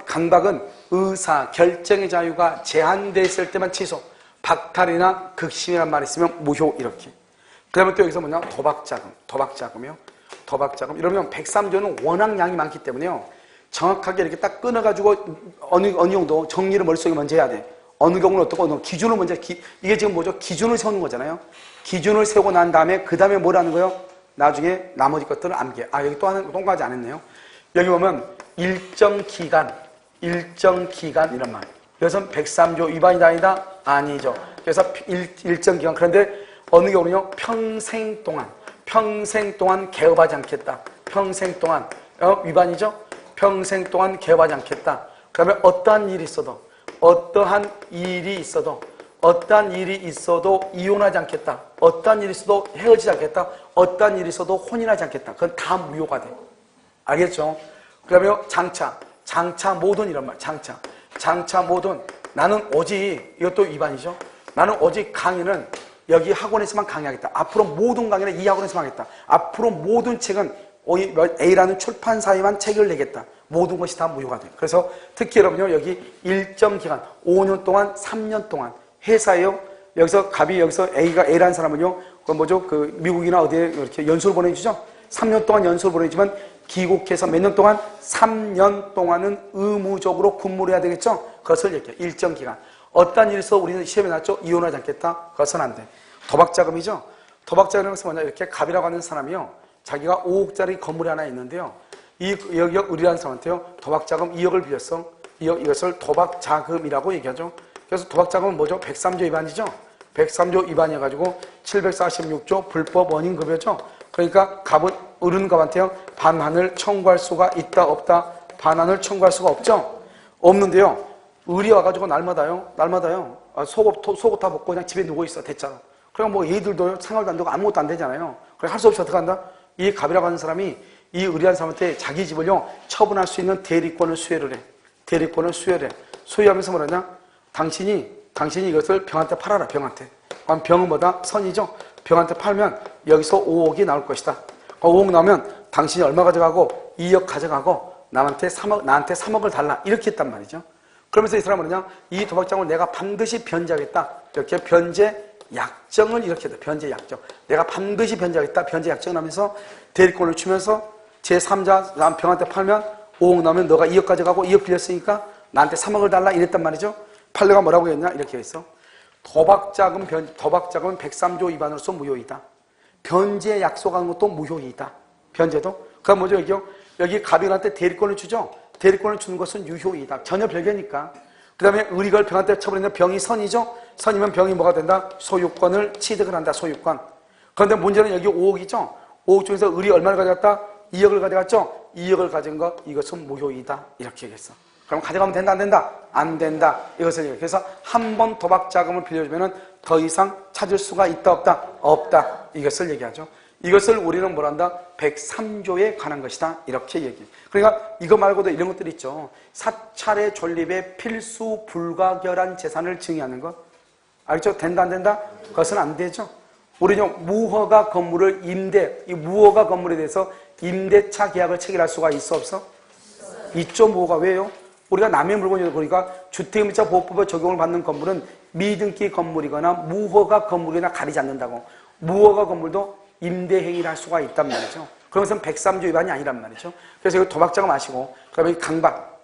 강박은 의사결정의 자유가 제한되어 때만 취소, 박탈이나 극심이란 말이 있으면 무효 이렇게. 그 다음에 또 여기서 뭐냐? 도박자금이요. 이러면 103조는 워낙 양이 많기 때문에요, 정확하게 이렇게 딱 끊어가지고 어느 정도 정리를 머릿속에 먼저 해야 돼. 어느 경우는 어떻고, 기준을 먼저, 이게 지금 뭐죠? 기준을 세우는 거잖아요. 기준을 세우고 난 다음에, 그 다음에 뭘 하는 거예요? 나중에 나머지 것들을 암기해. 여기 똥까지 안 했네요. 여기 보면 일정 기간 이런 말. 이것은 103조 위반이다 아니다? 아니죠. 그래서 일정 기간. 그런데 어느 경우는요, 평생 동안 개업하지 않겠다. 평생 동안 위반이죠. 평생 동안 개업하지 않겠다. 그러면 어떠한 일이 있어도 이혼하지 않겠다. 어떠한 일이 있어도 헤어지지 않겠다. 어떠한 일이 있어도 혼인하지 않겠다. 그건 다 무효가 돼. 알겠죠? 그러면 장차 모든 이런 말. 장차 모든, 나는 오직, 이것도 위반이죠. 나는 오직 강의는 여기 학원에서만 강의하겠다. 앞으로 모든 강의는 이 학원에서만 하겠다. 앞으로 모든 책은 A라는 출판사에만 책을 내겠다. 모든 것이 다 무효가 돼요. 그래서 특히 여러분요, 여기 일정 기간, 5년 동안, 3년 동안 회사에요, 여기서 A라는 사람은요, 미국이나 어디에 이렇게 연수를 보내주죠? 3년 동안 연수를 보내주지만 귀국해서 몇 년 동안? 3년 동안은 의무적으로 근무를 해야 되겠죠? 그것을 얘기해요. 일정 기간. 어떤 일에서 우리는 시험에 나왔죠? 이혼하지 않겠다? 그것은 안 돼. 도박자금이죠? 도박자금이라는 것은 뭐냐? 이렇게 갑이라고 하는 사람이요, 자기가 5억짜리 건물이 하나 있는데요, 여기 의리라는 사람한테요, 도박자금 2억을 빌렸어. 이것을 도박자금이라고 얘기하죠. 그래서 도박자금은 뭐죠? 103조 위반이죠? 103조 위반이어가지고 746조 불법 원인급여죠? 그러니까 어른갑한테요, 반환을 청구할 수가 있다, 없다? 반환을 청구할 수가 없죠? 없는데요, 의리 와가지고 날마다요, 속옷 다 벗고 그냥 집에 누워있어. 됐잖아. 그러니까 얘들도 생활도 안 되고 아무것도 안 되잖아요. 그래 할 수 없이 어떻게 한다? 이 갑이라고 하는 사람이 이 의리한 사람한테 자기 집을요, 처분할 수 있는 대리권을 수여를 해. 수여하면서 뭐라냐? 당신이 이것을 병한테 팔아라, 병한테. 그럼 병은 뭐다? 선이죠? 병한테 팔면 여기서 5억이 나올 것이다. 5억 나오면 당신이 얼마 가져가고 2억 가져가고 나한테 3억을 달라. 이렇게 했단 말이죠. 그러면서 이 사람은 뭐냐? 이 도박장을 내가 반드시 변제하겠다. 이렇게 변제 약정을 이렇게 해요. 변제 약정. 내가 반드시 변제하겠다. 변제 약정을 하면서 대리권을 주면서 제3자 남편한테 팔면 5억 나오면 너가 2억 가져가고 2억 빌렸으니까 나한테 3억을 달라 이랬단 말이죠. 판례가 뭐라고 했냐? 이렇게 했어. 도박자금은 103조 위반으로서 무효이다. 변제 약속하는 것도 무효이다. 변제도. 그럼 뭐죠? 여기 갑인한테 대리권을 주죠. 대리권을 주는 것은 유효이다. 전혀 별개니까. 그 다음에 의리걸 병한테 처벌했는데 병이 선이죠. 선이면 병이 뭐가 된다? 소유권을 취득을 한다. 소유권. 그런데 문제는 여기 5억이죠. 5억 중에서 의리 얼마를 가져갔다? 2억을 가져갔죠. 2억을 가진 것, 이것은 무효이다. 이렇게 얘기했어. 그럼 가져가면 된다, 안 된다? 안 된다. 이것을 얘기해요. 그래서 한 번 도박 자금을 빌려주면 더 이상 찾을 수가 있다, 없다? 없다. 이것을 얘기하죠. 이것을 우리는 뭐란다? 103조에 관한 것이다. 이렇게 얘기해요. 그러니까 이거 말고도 이런 것들이 있죠. 사찰의 존립에 필수 불가결한 재산을 증여하는 것. 알죠? 된다, 안 된다? 그것은 안 되죠. 우리는 무허가 건물을 이 무허가 건물에 대해서 임대차 계약을 체결할 수가 있어, 없어? 있죠, 무허가. 왜요? 우리가 남의 물건이다 보니까 주택임대차 보호법에 적용을 받는 건물은 미등기 건물이거나 무허가 건물이나 가리지 않는다고. 무허가 건물도 임대행위를 할 수가 있단 말이죠. 그런 것은 103조 위반이 아니란 말이죠. 그래서 이거 도박자금 아시고, 그 다음에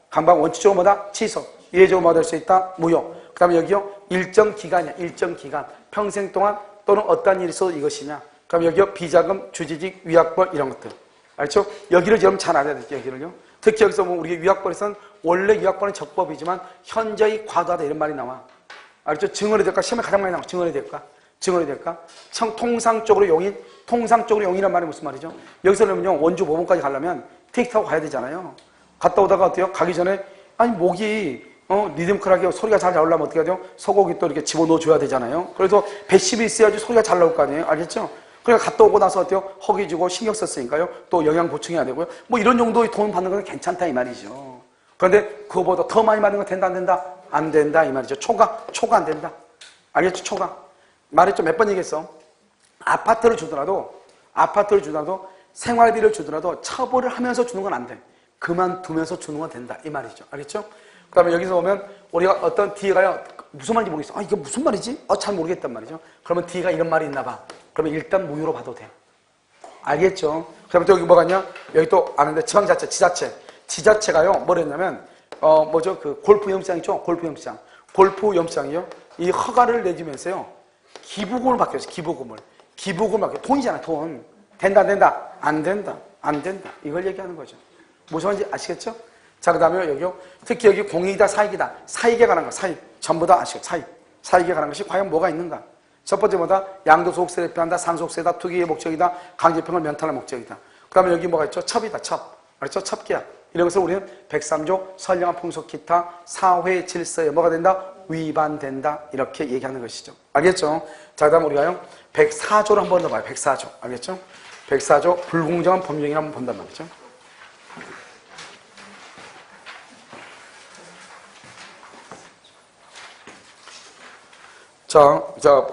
강박 원칙적으로 뭐다? 취소. 이례적으로 뭐 될 수 있다? 무효. 그 다음에 여기요, 일정 기간이야. 일정 기간. 평생 동안 또는 어떠한 일이 있어도 이것이냐. 그 다음에 여기요, 비자금, 주지직, 위약벌 이런 것들. 알죠? 여기를 여러분 잘 알아야 돼요, 여기를요. 특히 여기서 뭐 우리 위약벌에서는 원래 위약벌은 적법이지만 현저히 과도하다 이런 말이 나와. 알죠? 증언이 될까? 시험에 가장 많이 나와. 증언이 될까? 증언이 될까? 통상적으로 용인이란 말이 무슨 말이죠? 여기서는요, 원주 법원까지 가려면 택시 타고 가야 되잖아요. 갔다 오다가 어때요? 가기 전에, 아니, 목이, 리듬클하게 소리가 잘 나오려면 어떻게 해야 돼요? 소고기 또 이렇게 집어넣어줘야 되잖아요. 그래서 배심이 있어야지 소리가 잘 나올 거 아니에요? 알겠죠? 그러니까 갔다 오고 나서 어때요? 허기 주고 신경 썼으니까요. 또 영양 보충해야 되고요. 뭐 이런 정도의 돈 받는 건 괜찮다 이 말이죠. 그런데 그거보다 더 많이 받는 건 된다, 안 된다? 안 된다 이 말이죠. 초과 안 된다. 알겠죠? 초과. 말했죠? 몇 번 얘기했어? 아파트를 주더라도 생활비를 주더라도 처벌을 하면서 주는 건 안 돼. 그만두면서 주는 건 된다 이 말이죠. 알겠죠? 그 다음에 여기서 보면 우리가 어떤 D가요, 무슨 말인지 모르겠어. 이게 무슨 말이지? 잘 모르겠단 말이죠. 그러면 D가 이런 말이 있나 봐. 그러면 일단 무효로 봐도 돼. 알겠죠? 그 다음에 또 여기 뭐가 있냐? 여기 또 아는데 지방자치, 지자체가요, 뭘 했냐면, 그 골프 연습장 있죠? 골프 연습장이요. 이 허가를 내주면서요, 기부금을 받겠어요, 기부금을 받게. 돈이잖아, 돈. 된다, 안 된다? 안 된다. 안 된다. 이걸 얘기하는 거죠. 무슨 말인지 아시겠죠? 자, 그 다음에 여기요. 특히 여기 공익이다, 사익이다. 사익에 관한 거, 사익. 전부 다 아시죠? 사익에 관한 것이 과연 뭐가 있는가? 첫 번째 뭐다? 양도소득세를 대표한다, 상속세다, 투기의 목적이다, 강제평을 면탈할 목적이다. 그 다음에 여기 뭐가 있죠? 첩이다, 첩. 알았죠? 첩계약. 이런 것을 우리는 103조 선량한 풍속 기타 사회 질서에 뭐가 된다? 위반된다. 이렇게 얘기하는 것이죠. 알겠죠? 자, 그 다음 우리가요, 104조를 한 번 더 봐요. 104조. 알겠죠? 104조 불공정한 법령이라 한번 본단 말이죠. 자,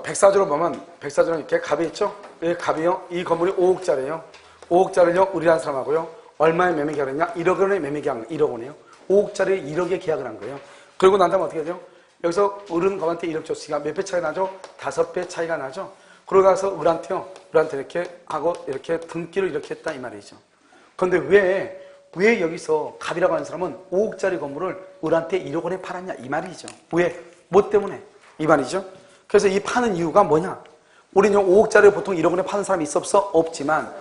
104조로 보면, 104조는 이렇게 갑이 있죠? 이 갑이요, 이 건물이 5억짜리예요. 5억짜리를요, 우리라는 사람하고요, 얼마에 매매 계약을 했냐? 1억 원에 매매 계약을, 1억 원이에요. 5억짜리 1억에 계약을 한 거예요. 그리고 난 다음에 어떻게 되죠? 여기서 을은 검한테 1억 줬으니까 몇 배 차이가 나죠? 5배 차이가 나죠? 그러고 나서 을한테 이렇게 하고, 이렇게 등기를 이렇게 했다, 이 말이죠. 그런데 왜 여기서 갑이라고 하는 사람은 5억짜리 건물을 을한테 1억 원에 팔았냐? 이 말이죠. 왜? 뭐 때문에? 이 말이죠. 그래서 이 파는 이유가 뭐냐? 우리는 5억짜리를 보통 1억 원에 파는 사람이 있어 없어? 없지만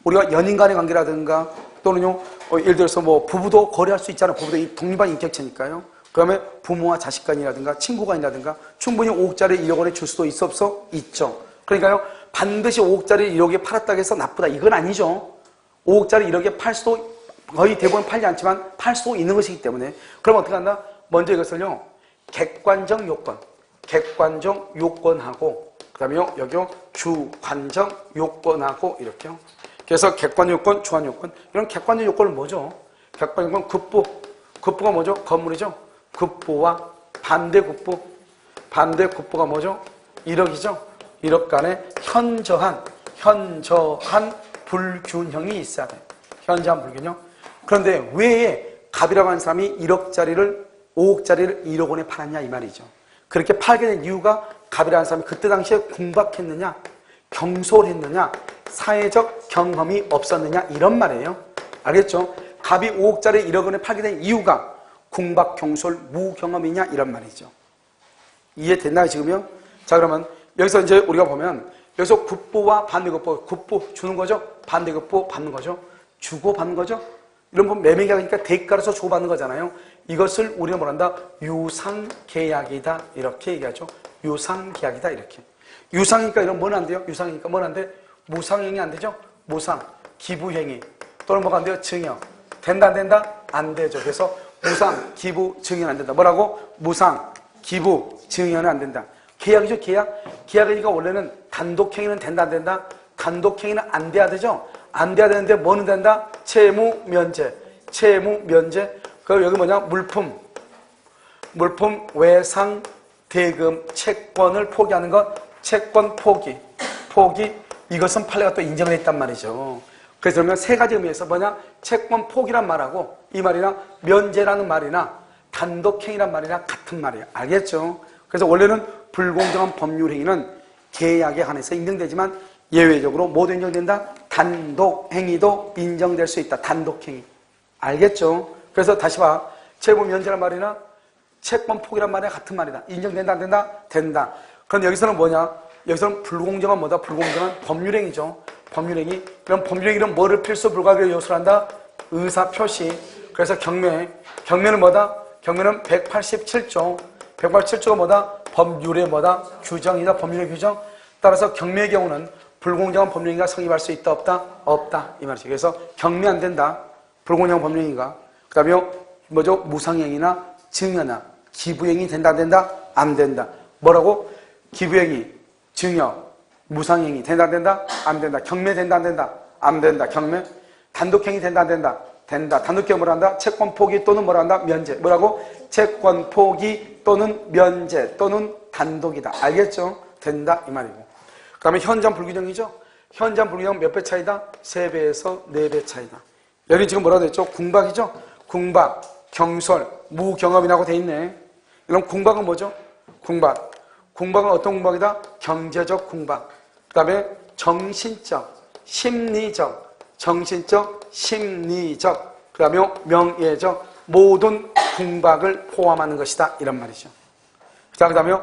우리가 연인 간의 관계라든가 또는요, 예를 들어서 뭐 부부도 거래할 수 있잖아요. 부부도 이 독립한 인격체니까요. 그다음에 부모와 자식 간이라든가 친구 간이라든가 충분히 5억짜리 1억 원에 줄 수도 있어 없어? 있죠. 그러니까요, 반드시 5억짜리 1억에 팔았다고 해서 나쁘다. 이건 아니죠. 5억짜리 1억에 팔 수도, 거의 대부분 팔지 않지만 팔 수도 있는 것이기 때문에. 그럼 어떻게 한다? 먼저 이것을요, 객관적 요건하고, 그 다음에요, 여기요, 주관적 요건하고, 이렇게요. 그래서 객관 요건, 주관 요건. 이런 객관적 요건은 뭐죠? 객관 요건 급부가 뭐죠? 건물이죠? 급부와 반대급부가 뭐죠? 1억이죠? 1억 간에 현저한 불균형이 있어야 돼. 현저한 불균형. 그런데 왜 갑이라고 하는 사람이 5억짜리를 1억 원에 팔았냐 이 말이죠. 그렇게 팔게 된 이유가 갑이라는 사람이 그때 당시에 궁박했느냐, 경솔했느냐, 사회적 경험이 없었느냐 이런 말이에요. 알겠죠? 갑이 5억짜리 1억 원에 팔게 된 이유가 궁박, 경솔, 무경험이냐 이런 말이죠. 이해됐나요 지금요? 자, 그러면 여기서 이제 우리가 보면 여기서 급부와 반대급부, 급부 주는 거죠? 반대급부 받는 거죠? 주고 받는 거죠? 이런 건 매매계약이니까 대가로서 주고받는 거잖아요. 이것을 우리는 뭐란다? 유상계약이다 이렇게 얘기하죠. 유상계약이다 이렇게. 유상이니까 이런 뭐는 안 돼요? 유상이니까 뭐는 안 돼? 무상행위 안 되죠? 무상, 기부행위 또는 뭐가 안 돼요? 증여. 된다 안 된다? 안 되죠. 그래서 무상, 기부, 증여는 안 된다. 뭐라고? 무상, 기부, 증여는 안 된다. 계약이죠, 계약. 계약이니까 원래는 단독행위는 된다, 안 된다? 단독행위는 안 돼야 되죠? 안 돼야 되는데 뭐는 된다? 채무 면제. 채무 면제. 그럼 여기 뭐냐? 물품, 외상, 대금, 채권을 포기하는 것. 채권 포기. 이것은 판례가 또 인정을 했단 말이죠. 그래서 그러면 세 가지 의미에서 뭐냐? 채권 포기란 말하고 이 말이나 면제라는 말이나 단독행위란 말이나 같은 말이에요. 알겠죠? 그래서 원래는 불공정한 법률행위는 계약에 한해서 인정되지만 예외적으로 뭐도 인정된다? 단독행위도 인정될 수 있다. 단독행위. 알겠죠? 그래서 다시 봐. 채무 면제란 말이나 채권 포기란 말이나 같은 말이다. 인정된다, 안 된다? 된다. 그럼 여기서는 뭐냐? 여기서는 불공정한 뭐다? 불공정한 법률행위죠. 법률행위. 그럼 법률행위는 뭐를 필수 불가결 요소로 한다? 의사표시. 그래서 경매는 뭐다? 경매는 187조. 187조가 뭐다? 법률의 뭐다? 규정이다. 법률의 규정. 따라서 경매의 경우는 불공정한 법률행위가 성립할 수 있다, 없다? 없다. 이 말이죠. 그래서 경매 안 된다. 불공정한 법률행위가. 그 다음에 뭐죠? 무상행위나 증여나 기부행위 된다, 안 된다? 안 된다. 뭐라고? 기부행위, 증여, 무상행위 된다, 안 된다? 안 된다. 경매 된다, 안 된다? 안 된다. 경매. 단독행위 된다, 안 된다? 된다. 단독행위 뭐라 한다? 채권 포기 또는 뭐라 한다? 면제. 뭐라고? 채권 포기 또는 면제 또는 단독이다. 알겠죠? 된다 이 말이고. 그 다음에 현장 불규정이죠? 현장 불규정 몇 배 차이다? 3배에서 4배 차이다. 여기 지금 뭐라고 됐죠? 궁박이죠? 궁박, 경솔, 무경험이라고 돼 있네. 그럼 궁박은 뭐죠? 궁박. 궁박은 어떤 궁박이다? 경제적 궁박. 그 다음에 정신적, 심리적, 심리적, 그 다음에 명예적 모든 궁박을 포함하는 것이다. 이런 말이죠. 자, 그 다음에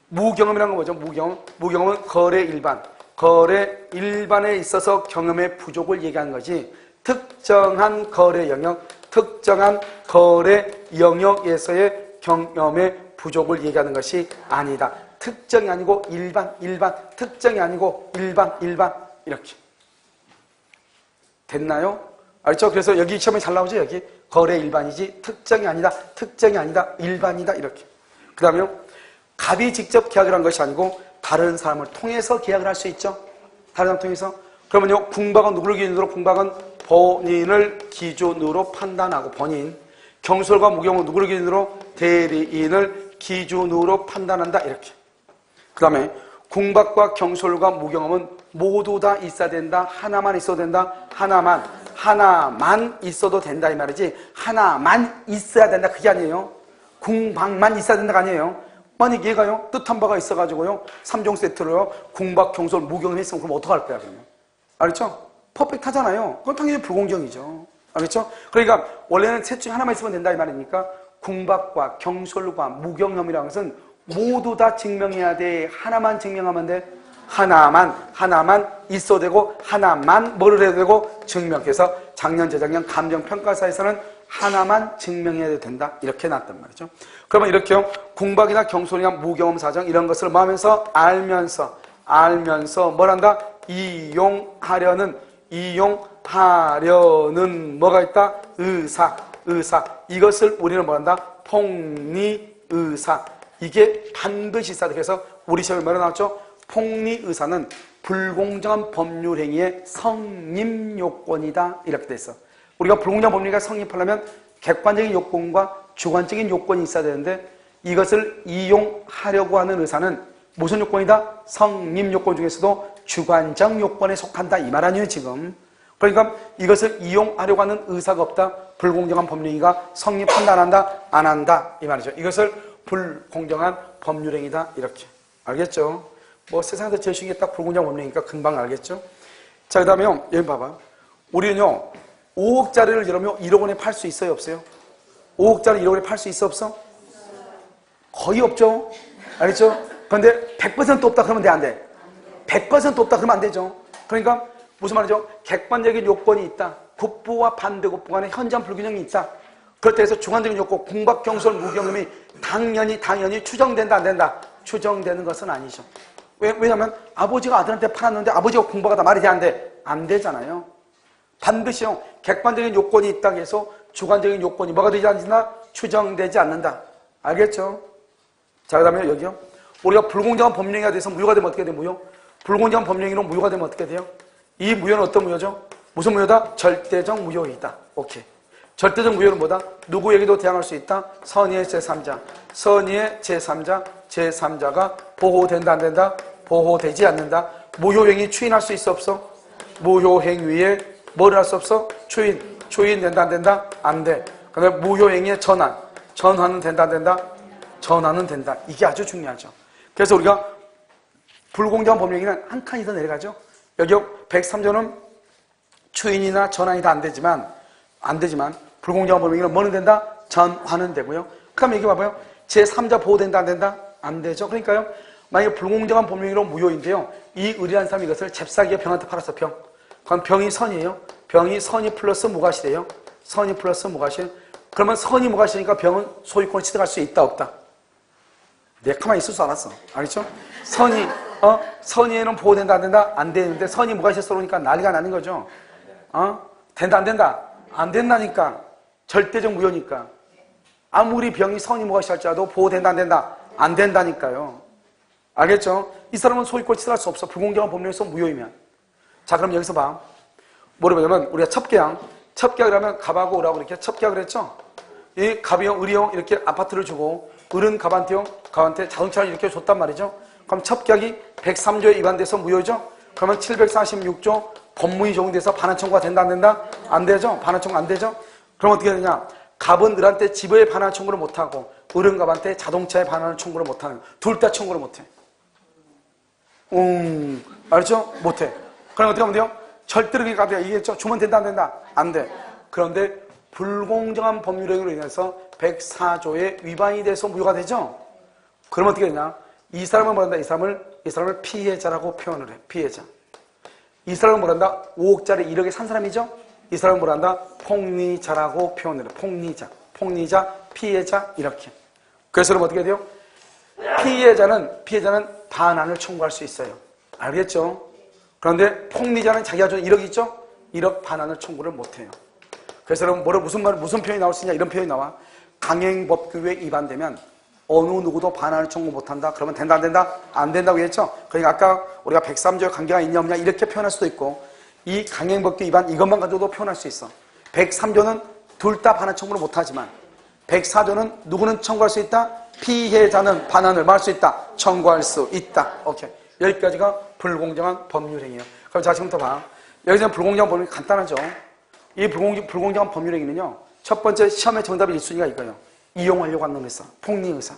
무경험이라는 건 뭐죠? 무경험은 거래 일반에 있어서 경험의 부족을 얘기하는 거지 특정한 거래 영역에서의 경험의 부족을 얘기하는 것이 아니다. 특정이 아니고 일반, 특정이 아니고 일반 이렇게. 됐나요? 알죠? 그래서 여기 시험에 잘 나오죠? 여기 거래 일반이지 특정이 아니다, 일반이다 이렇게. 그 다음에 갑이 직접 계약을 한 것이 아니고 다른 사람을 통해서 계약을 할 수 있죠? 다른 사람 통해서. 그러면요, 궁박은 누구를 기준으로? 궁박은 본인을 기준으로 판단하고 본인. 경솔과 무경은 누구를 기준으로? 대리인을 기준으로 판단한다 이렇게. 그 다음에 궁박과 경솔과 무경험은 모두 다 있어야 된다. 하나만 있어도 된다. 하나만 있어도 된다 이 말이지 하나만 있어야 된다 그게 아니에요. 궁박만 있어야 된다가 아니에요. 만약 얘가요 뜻한 바가 있어가지고요 3종 세트로요 궁박, 경솔, 무경험 했으면 그럼 어떡할 거야 그러면? 알겠죠? 퍼펙트 하잖아요. 그건 당연히 불공정이죠. 알겠죠? 그러니까 원래는 셋 중에 하나만 있으면 된다 이 말이니까 궁박과 경솔과 무경험이라는 것은 모두 다 증명해야 돼. 하나만 증명하면 돼. 하나만 있어도 되고 하나만 뭐를 해도 되고 증명해서 작년 재작년 감정평가사에서는 하나만 증명해야 된다 이렇게 놨단 말이죠. 그러면 이렇게요 궁박이나 경솔이나 무경험 사정 이런 것을 뭐 하면서 알면서 뭘 한다? 이용하려는 뭐가 있다? 의사 이것을 우리는 뭐 한다? 폭리의사 이게 반드시 있어야 돼. 그래서 우리 시험에 뭐라 나왔죠? 폭리의사는 불공정한 법률행위의 성립요건이다 이렇게 돼 있어. 우리가 불공정한 법률행위가 성립하려면 객관적인 요건과 주관적인 요건이 있어야 되는데 이것을 이용하려고 하는 의사는 무슨 요건이다? 성립요건 중에서도 주관적 요건에 속한다 이 말 아니에요 지금. 그러니까 이것을 이용하려고 하는 의사가 없다. 불공정한 법률행위가 성립한다 안 한다? 안 한다 이 말이죠. 이것을 불공정한 법률행위다 이렇게. 알겠죠? 뭐 세상에서 제일 쉬운 게 딱 불공정한 법률이니까 금방 알겠죠? 자, 그 다음에 여기 봐봐. 우리는요 5억짜리를 이러면 1억 원에 팔 수 있어요 없어요? 5억짜리 1억 원에 팔 수 있어 없어? 거의 없죠? 알겠죠? 그런데 100% 없다 그러면 돼 안 돼? 100% 없다 그러면 안 되죠? 그러니까 무슨 말이죠? 객관적인 요건이 있다. 국부와 반대국부 간의 현장 불균형이 있다. 그렇다 해서 주관적인 요건 궁박, 경솔, 무경험이 당연히 추정된다 안 된다? 추정되는 것은 아니죠. 왜냐하면 아버지가 아들한테 팔았는데 아버지가 궁박하다 말이 돼 안 돼? 안 되잖아요. 반드시요 객관적인 요건이 있다고 해서 주관적인 요건이 뭐가 되지 않는다? 추정되지 않는다. 알겠죠? 자, 그 다음에 여기요. 우리가 불공정한 법령에 대해서 무효가 되면 어떻게 돼요? 무효? 불공정한 법령으로 무효가 되면 어떻게 돼요? 이 무효는 어떤 무효죠? 무슨 무효다? 절대적 무효이다. 오케이. 절대적 무효는 뭐다? 누구에게도 대항할 수 있다? 선의의 제3자. 선의의 제3자, 제3자가 보호된다, 안 된다? 보호되지 않는다. 무효행위 추인할 수 있어, 없어? 무효행위에 뭘 할 수 없어? 추인된다, 안 된다? 안 돼. 그 다음에 무효행위의 전환. 전환은 된다, 안 된다? 전환은 된다. 이게 아주 중요하죠. 그래서 우리가 불공정한 법령에는 한 칸이 더 내려가죠. 여기 103조는 추인이나 전환이 다 안 되지만 불공정한 법령에는 뭐는 된다? 전환은 되고요. 그럼 여기 봐봐요. 제3자 보호된다, 안 된다? 안 되죠. 그러니까요. 만약에 불공정한 법령으로 무효인데요. 이 의리한 사람이 이것을 잽싸게 병한테 팔았어, 병. 그럼 병이 선이에요. 병이 선이 플러스 무과실이에요. 선이 플러스 무과실. 그러면 선이 무과실이니까 병은 소유권을 취득할 수 있다, 없다? 내가 가만히 있을 줄 알았어. 알겠죠? 선의에는 보호된다, 안 된다? 안 되는데 선이 무과실 써놓으니까 난리가 나는 거죠. 된다, 안 된다? 안 된다니까. 절대적 무효니까. 아무리 병이 선이 무과실 할지라도 보호된다, 안 된다? 안 된다니까요. 알겠죠? 이 사람은 소유권을 취득할 수 없어. 불공정한 법령에서 무효이면. 자, 그럼 여기서 봐. 뭐를 보냐면 우리가 첩계약. 첩계약을 하면 갑하고 을하고 이렇게 첩계약을 했죠? 이 갑이형, 을이형 이렇게 아파트를 주고 을은 갑한테 자동차를 이렇게 줬단 말이죠. 그럼 첩계약이 103조에 위반돼서 무효죠? 그러면 746조 법무위 적용돼서 반환 청구가 된다, 안 된다? 안 되죠? 반환 청구 안 되죠? 그럼 어떻게 되냐? 갑은 을한테 집의 반환 청구를 못하고 을은 갑한테 자동차의 반환 청구를 못하는 거예요. 둘 다 청구를 못해. 알죠? 못해. 그럼 어떻게 하면 돼요? 절대로 그렇게 가도 이해했죠? 주면 된다, 안 된다? 안 돼. 그런데 불공정한 법률행위로 인해서 104조에 위반이 돼서 무효가 되죠? 그러면 어떻게 되냐? 이 사람은 뭐란다? 이 사람을 피해자라고 표현을 해. 피해자. 이 사람은 뭐란다? 5억짜리 1억에 산 사람이죠? 이 사람은 뭐란다? 폭리자라고 표현을 해. 폭리자, 피해자, 이렇게. 그래서 그럼 어떻게 돼요? 피해자는 반환을 청구할 수 있어요. 알겠죠? 그런데 폭리자는 자기가 준 1억 있죠? 1억 반환을 청구를 못해요. 그래서 그럼 무슨 표현이 나올 수 있냐? 이런 표현이 나와. 강행법규에 위반되면 어느 누구도 반환을 청구 못한다. 그러면 된다, 안 된다? 안 된다고 했죠? 그러니까 아까 우리가 103조에 관계가 있냐 없냐 이렇게 표현할 수도 있고 이 강행법규 위반 이것만 가지고도 표현할 수 있어. 103조는 둘 다 반환 청구를 못하지만 104조는 누구는 청구할 수 있다? 피해자는 반환을 말 수 있다. 청구할 수 있다. 오케이. 여기까지가 불공정한 법률행위예요. 그럼 자, 지금부터 봐. 여기서 불공정한 법률이 간단하죠. 이 불공정한 법률행위는요. 첫 번째 시험의 정답이 1순위가 이거예요. 이용하려고 하는 의사, 폭리의사.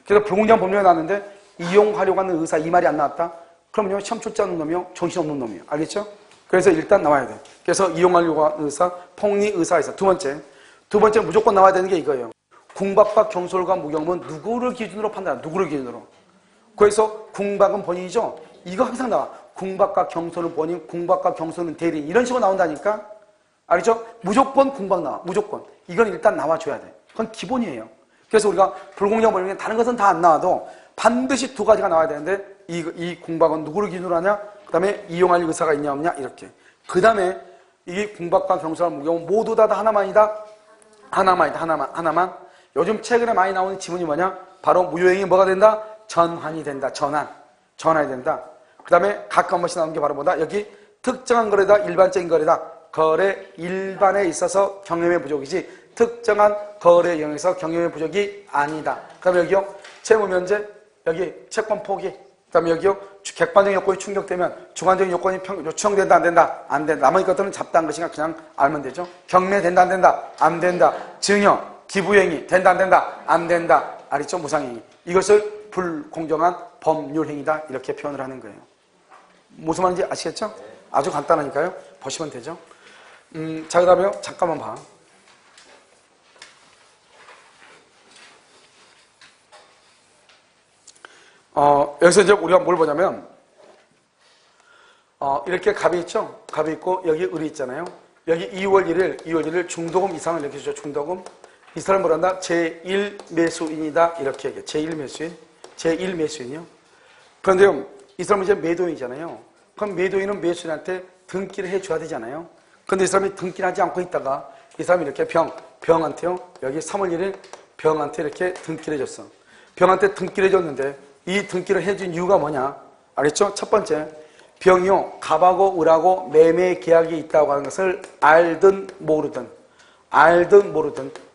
그래서 불공정한 법률이 나왔는데 이용하려고 하는 의사 이 말이 안 나왔다? 그럼요. 시험 출제 하는 놈이요. 정신없는 놈이에요. 알겠죠? 그래서 일단 나와야 돼. 그래서 이용하려고 하는 의사, 폭리의사에서 두 번째 무조건 나와야 되는 게 이거예요. 궁박과 경솔과 무경은 누구를 기준으로 판단한다? 누구를 기준으로? 그래서 궁박은 본인이죠? 이거 항상 나와. 궁박과 경솔은 본인, 궁박과 경솔은 대리인. 이런 식으로 나온다니까? 알겠죠? 무조건 궁박 나와. 무조건. 이건 일단 나와줘야 돼. 그건 기본이에요. 그래서 우리가 불공정 법령에 다른 것은 다 안 나와도 반드시 두 가지가 나와야 되는데 이 궁박은 누구를 기준으로 하냐? 그 다음에 이용할 의사가 있냐 없냐? 이렇게. 그 다음에 이 궁박과 경솔과 무경은 모두 다 하나만이다? 하나만. 요즘 최근에 많이 나오는 지문이 뭐냐? 바로 무효행위 뭐가 된다? 전환이 된다. 전환이 된다. 그 다음에 각 한 번씩 나오는 게 바로 뭐다? 여기 특정한 거래다, 일반적인 거래다. 거래 일반에 있어서 경험의 부족이지 특정한 거래 영역에서 경험의 부족이 아니다. 그 다음에 여기요. 채무면제, 여기 채권 포기. 그 다음에 여기요. 객관적인 요건이 충족되면 주관적인 요건이 요청된다, 안 된다? 안 된다. 나머지 것들은 잡다한 것이니까 그냥 알면 되죠. 경매된다, 안 된다? 안 된다. 증여, 기부행위 된다, 안 된다? 안 된다. 알겠죠? 무상행위. 이것을 불공정한 법률행위다. 이렇게 표현을 하는 거예요. 무슨 말인지 아시겠죠? 아주 간단하니까요. 보시면 되죠. 자, 그 다음에 잠깐만 봐. 여기서 이제 우리가 뭘 보냐면, 이렇게 갑이 있죠? 갑이 있고, 여기 을이 있잖아요. 여기 2월 1일 중도금 이상을 이렇게 주죠. 중도금. 이 사람 뭐란다? 제1매수인이다. 이렇게 얘기해. 제1매수인이요. 그런데요, 이 사람은 이제 매도인이잖아요. 그럼 매도인은 매수인한테 등기를 해줘야 되잖아요. 그런데 이 사람이 등기를 하지 않고 있다가 이 사람이 이렇게 병한테요. 여기 3월 1일 병한테 이렇게 등기를 해줬어. 병한테 등기를 해줬는데 이 등기를 해준 이유가 뭐냐? 알겠죠? 첫 번째, 병이요. 갑하고 을하고 매매 계약이 있다고 하는 것을 알든 모르든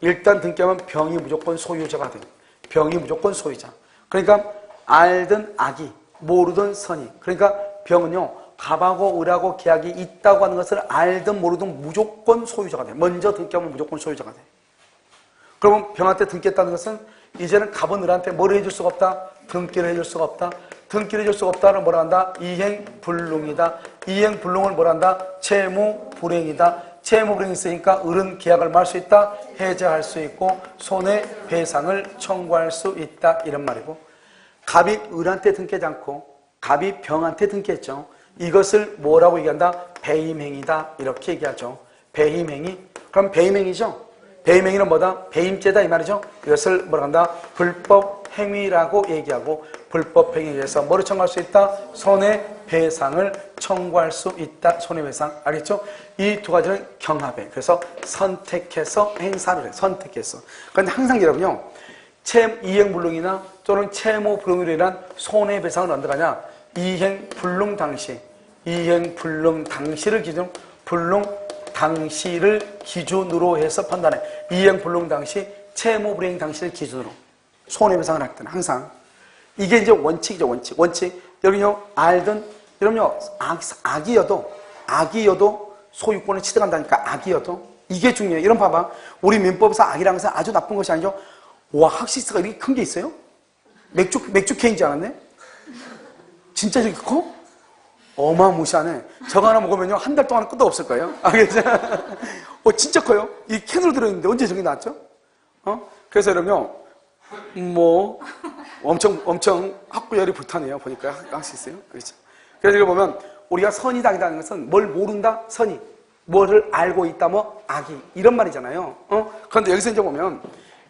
일단 등기하면 병이 무조건 소유자가 돼. 병이 무조건 소유자. 그러니까 알든 악이, 모르든 선이. 그러니까 병은요. 갑하고 을하고 계약이 있다고 하는 것을 알든 모르든 무조건 소유자가 돼. 먼저 등기하면 무조건 소유자가 돼. 그러면 병한테 등기했다는 것은 이제는 갑은 을한테 뭐를 해줄 수가 없다? 등기를 해줄 수가 없다. 등기를 해줄 수가 없다는 뭐라 한다? 이행불능이다. 이행불능을 뭐라 한다? 채무불행이다. 채무불행이 있으니까 을은 계약을 말 수 있다. 해제할 수 있고 손해배상을 청구할 수 있다. 이런 말이고, 갑이 을한테 등기하지 않고 갑이 병한테 등기했죠. 이것을 뭐라고 얘기한다? 배임행위다. 이렇게 얘기하죠. 배임행위. 그럼 배임행위죠. 배임행위는 뭐다? 배임죄다 이 말이죠. 이것을 뭐라 한다? 불법행위라고 얘기하고, 불법행위에 의해서 뭐를 청구할 수 있다? 손해배상을 청구할 수 있다. 손해배상. 알겠죠? 이 두 가지는 경합해. 그래서 선택해서 행사를 해. 선택해서. 그런데 항상 여러분요, 이행불능이나 또는 채무불능으로 인한 손해배상은 언제 가냐? 이행불능 당시. 이행불능 당시를 기준, 불능 당시를 기준으로 해서 판단해. 이행불능 당시, 채무불행 당시를 기준으로 손해배상을 할 때는 항상 이게 이제 원칙이죠. 원칙. 여러분요, 알든, 여러분요, 악이어도 소유권을 취득한다니까. 악이어도 이게 중요해요. 이런 봐봐. 우리 민법에서 악이라는 것은 아주 나쁜 것이 아니죠. 와, 학시스가 이렇게 큰 게 있어요? 맥주 캔인지 알았네? 진짜 저렇게 커? 어마무시하네. 저거 하나 먹으면요, 한 달 동안 끝도 없을 거예요. 알겠죠? 진짜 커요. 이 캔으로 들어있는데 언제 저게 나왔죠? 그래서 여러분요, 엄청 학구열이 불타네요. 보니까 학시스요. 그렇죠? 그래서 이거 보면 우리가 선이다, 악이라는 것은 뭘 모른다? 선이. 뭐를 알고 있다, 악이. 이런 말이잖아요. 그런데 여기서 이제 보면,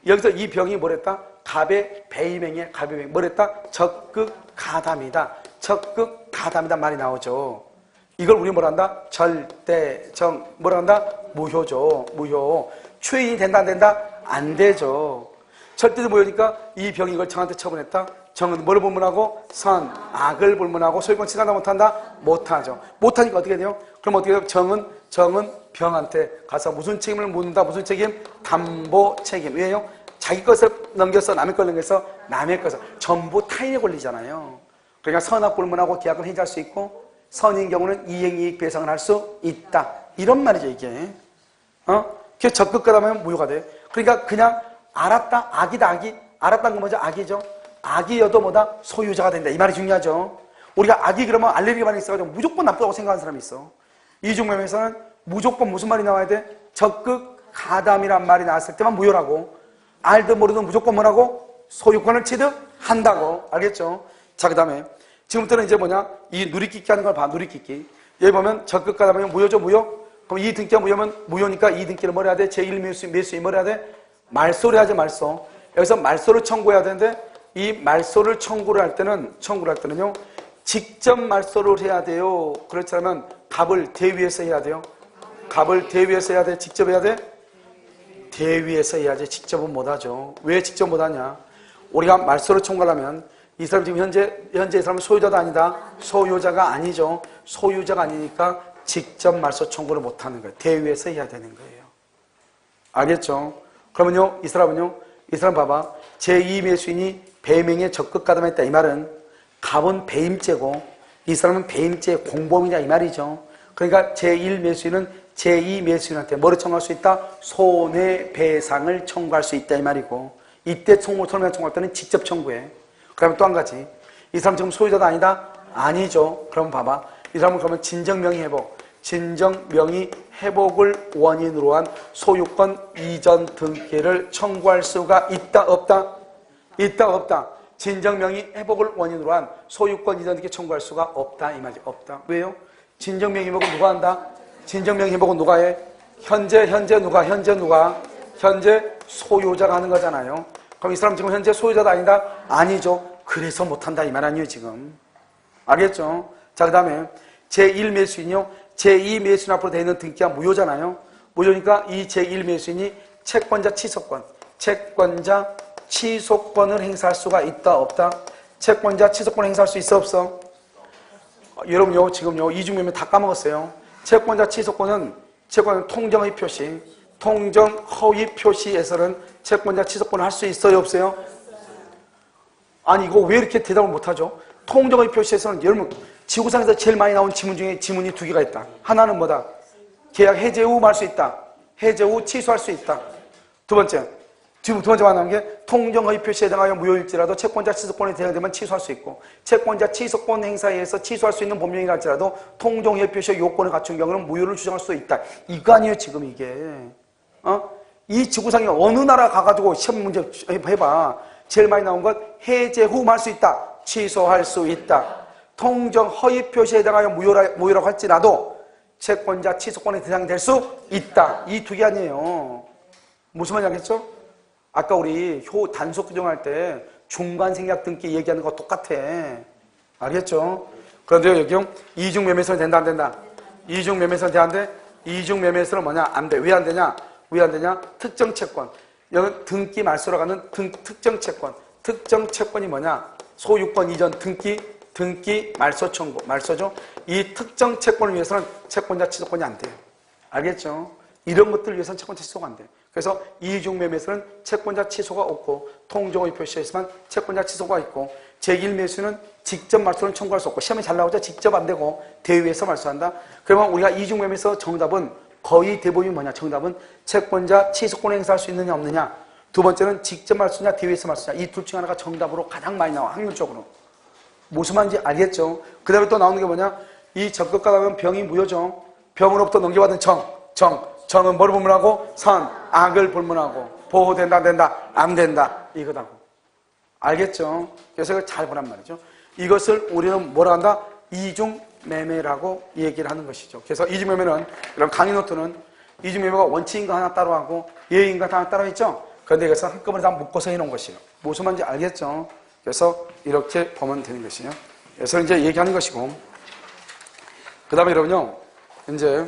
여기서 이 병이 뭐랬다? 갑의 배임행위에 갑의 배임. 뭐랬다? 적극가담이다. 적극가담이다 말이 나오죠. 이걸 우리 뭐라 한다? 절대정. 뭐라 한다? 무효죠. 무효. 추인이 된다, 안 된다? 안 되죠. 절대적 무효니까 이 병이 이걸 정한테 처분했다. 정은 뭐를 불문하고? 선, 악을 불문하고 소유권 취득한다, 못한다? 못하죠. 못하니까 어떻게 돼요? 그럼 어떻게 돼요? 정은 병한테 가서 무슨 책임을 묻는다? 무슨 책임? 담보 책임. 왜요? 자기 것을 넘겨서 남의 걸 넘겨서 남의 것을 전부 타인의 권리잖아요. 그러니까 선악 불문하고 계약을 해지할 수 있고, 선인 경우는 이행이익 배상을 할 수 있다. 이런 말이죠, 이게. 그게 적극가담하면 무효가 돼. 그러니까 그냥 알았다, 악이다, 악이. 알았다는 건 뭐죠? 악이죠. 악이어도 뭐다? 소유자가 된다. 이 말이 중요하죠. 우리가 악이 그러면 알레르기 반응이 있어가지고 무조건 나쁘다고 생각하는 사람이 있어. 이중명에서는 무조건 무슨 말이 나와야 돼? 적극가담이란 말이 나왔을 때만 무효라고. 알든 모르든 무조건 뭐라고? 소유권을 취득한다고. 알겠죠? 자, 그 다음에 지금부터는 이제 뭐냐? 이 누리끼기 하는 걸 봐. 누리끼기. 여기 보면 적극가담하면 무효죠, 무효? 그럼 이 등기가 무효면 무효니까 이 등기를 뭐 해야 돼? 제1매수인 뭐 해야 돼? 말소를 해야지, 말소. 여기서 말소를 청구해야 되는데, 이 말소를 청구를 할 때는요, 직접 말소를 해야 돼요. 그렇지 않으면 갑을 대위에서 해야 돼요. 갑을 대위에서 해야 돼? 직접 해야 돼? 대위에서 해야지. 직접은 못하죠. 왜 직접 못하냐? 우리가 말소를 청구하려면 이 사람 지금 현재 이 사람은 소유자도 아니다. 소유자가 아니죠. 소유자가 아니니까 직접 말소 청구를 못하는 거예요. 대위에서 해야 되는 거예요. 알겠죠? 그러면요, 이 사람 봐봐. 제2매수인이 배임행위에 적극가담했다. 이 말은 갑은 배임죄고 이 사람은 배임죄 공범이다. 이 말이죠. 그러니까 제1매수인은 제2매수인한테 뭐를 청구할 수 있다? 손해배상을 청구할 수 있다. 이 말이고, 이때 손해배상 청구할 때는 직접 청구해. 그러면 또 한 가지. 이 사람 지금 소유자도 아니다? 아니죠. 그럼 봐봐. 이 사람은 그러면 진정명의회복. 진정명의 회복을 원인으로 한 소유권 이전 등기를 청구할 수가 있다, 없다? 있다, 없다. 진정명의 회복을 원인으로 한 소유권 이전 등기 청구할 수가 없다, 이 말이죠. 없다. 왜요? 진정명의 회복은 누가 한다? 진정명의 회복은 누가 해? 현재 누가? 현재 소유자가 하는 거잖아요. 그럼 이 사람 지금 현재 소유자도 아니다? 아니죠. 그래서 못한다, 이 말 아니에요, 지금. 알겠죠? 자, 그 다음에 제1매수인이요. 제2매수인 앞으로 되어 있는 등기가 무효잖아요. 무효니까 이 제1매수인이 채권자 취소권. 채권자 취소권을 행사할 수가 있다, 없다? 채권자 취소권을 행사할 수 있어, 없어? 여러분요, 지금요, 이중매매 다 까먹었어요. 채권자 취소권은 통정의 표시, 통정 허위 표시에서는 채권자 취소권을 할 수 있어요, 없어요? 아니, 이거 왜 이렇게 대답을 못하죠? 통정의 표시에서는 여러분, 지구상에서 제일 많이 나온 지문 중에 지문이 두 개가 있다. 하나는 뭐다? 계약 해제 후 말 수 있다. 해제 후 취소할 수 있다. 두 번째, 지금 두 번째 만난 게 통정허위 표시에 해당하여 무효일지라도 채권자 취소권이 대상되면 취소할 수 있고, 채권자 취소권 행사에 의해서 취소할 수 있는 법령이라 할지라도 통정허위 표시의 요건을 갖춘 경우는 무효를 주장할 수 있다. 이거 아니에요, 지금 이게. 이 지구상에 어느 나라 가가지고 시험 문제 해봐. 제일 많이 나온 것 해제 후 말 수 있다. 취소할 수 있다. 통정 허위 표시에 해당하여 무효라고 할지라도 채권자 취소권의 대상이 될 수 있다. 이 두 개 아니에요. 무슨 말인지 알겠죠? 아까 우리 단속 규정할 때 중간 생략 등기 얘기하는 거 똑같아. 알겠죠? 그런데 여기 이중 매매서는 된다, 안 된다? 이중 매매서는 돼, 안 돼? 이중 매매서는 뭐냐? 안 돼. 왜 안 되냐? 왜 안 되냐? 특정 채권. 여기 등기 말소로 가는 특정 채권. 특정 채권이 뭐냐? 소유권 이전 등기 말소 청구. 말소죠? 이 특정 채권을 위해서는 채권자 취소권이 안 돼요. 알겠죠? 이런 것들을 위해서는 채권자 취소가 안 돼요. 그래서 이중 매매서는 채권자 취소가 없고, 통정의 표시에서만 채권자 취소가 있고, 제1 매수는 직접 말소는 청구할 수 없고, 시험에 잘 나오죠? 직접 안 되고 대위에서 말소한다. 그러면 우리가 이중 매매서 정답은 거의 대부분이 뭐냐? 정답은 채권자 취소권을 행사할 수 있느냐 없느냐. 두 번째는 직접 말소냐 대위에서 말소냐. 이 둘 중 하나가 정답으로 가장 많이 나와, 확률적으로. 무슨 말인지 알겠죠? 그 다음에 또 나오는 게 뭐냐? 이 적극가 하면 병이 무효죠. 병으로부터 넘겨받은 정은 뭐를 불문하고? 악을 불문하고. 보호된다, 안 된다? 안 된다. 이거다고. 알겠죠? 그래서 이걸 잘 보란 말이죠. 이것을 우리는 뭐라 한다? 이중매매라고 얘기를 하는 것이죠. 그래서 이중매매는, 이런 강의 노트는 이중매매가 원칙인가 하나 따로 하고 예의인가 하나 따로 있죠? 그런데 이것을 한꺼번에 다 묶어서 해놓은 것이에요. 무슨 말인지 알겠죠? 그래서 이렇게 보면 되는 것이에요. 그래서 이제 얘기하는 것이고, 그 다음에 여러분요, 이제,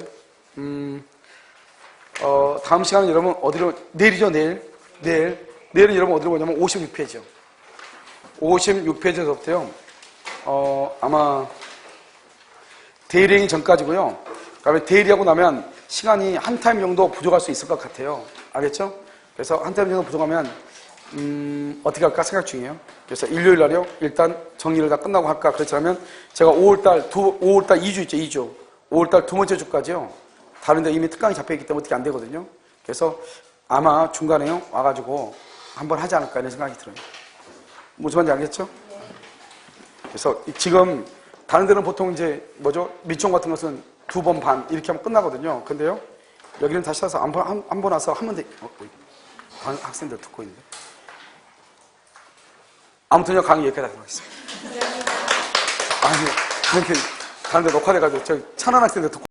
다음 시간은 여러분 어디로, 내일이죠, 내일은 여러분 어디로 보냐면 56페이지요. 56페이지에서부터요, 아마, 대일행이 전까지고요. 그 다음에 대일하고 나면 시간이 한 타임 정도 부족할 수 있을 것 같아요. 알겠죠? 그래서 한 타임 정도 부족하면, 어떻게 할까 생각 중이에요. 그래서 일요일 날이요, 일단 정리를 다 끝나고 할까. 그렇다면 제가 5월달 2주 있죠, 2주. 5월달 두 번째 주까지요. 다른데 이미 특강이 잡혀있기 때문에 어떻게 안 되거든요. 그래서 아마 중간에요, 와가지고 한번 하지 않을까 이런 생각이 들어요. 무슨 말인지 알겠죠? 그래서 지금 다른 데는 보통 이제 뭐죠? 민총 같은 것은 2번 반 이렇게 하면 끝나거든요. 근데요, 여기는 다시 와서 한 번 와서 하면 돼. 다른 학생들 듣고 있는데. 아무튼요, 강의 여기까지 하도록 하겠습니다. 아니, 이렇게 다른 데 녹화돼가지고, 찬원 학생들 듣고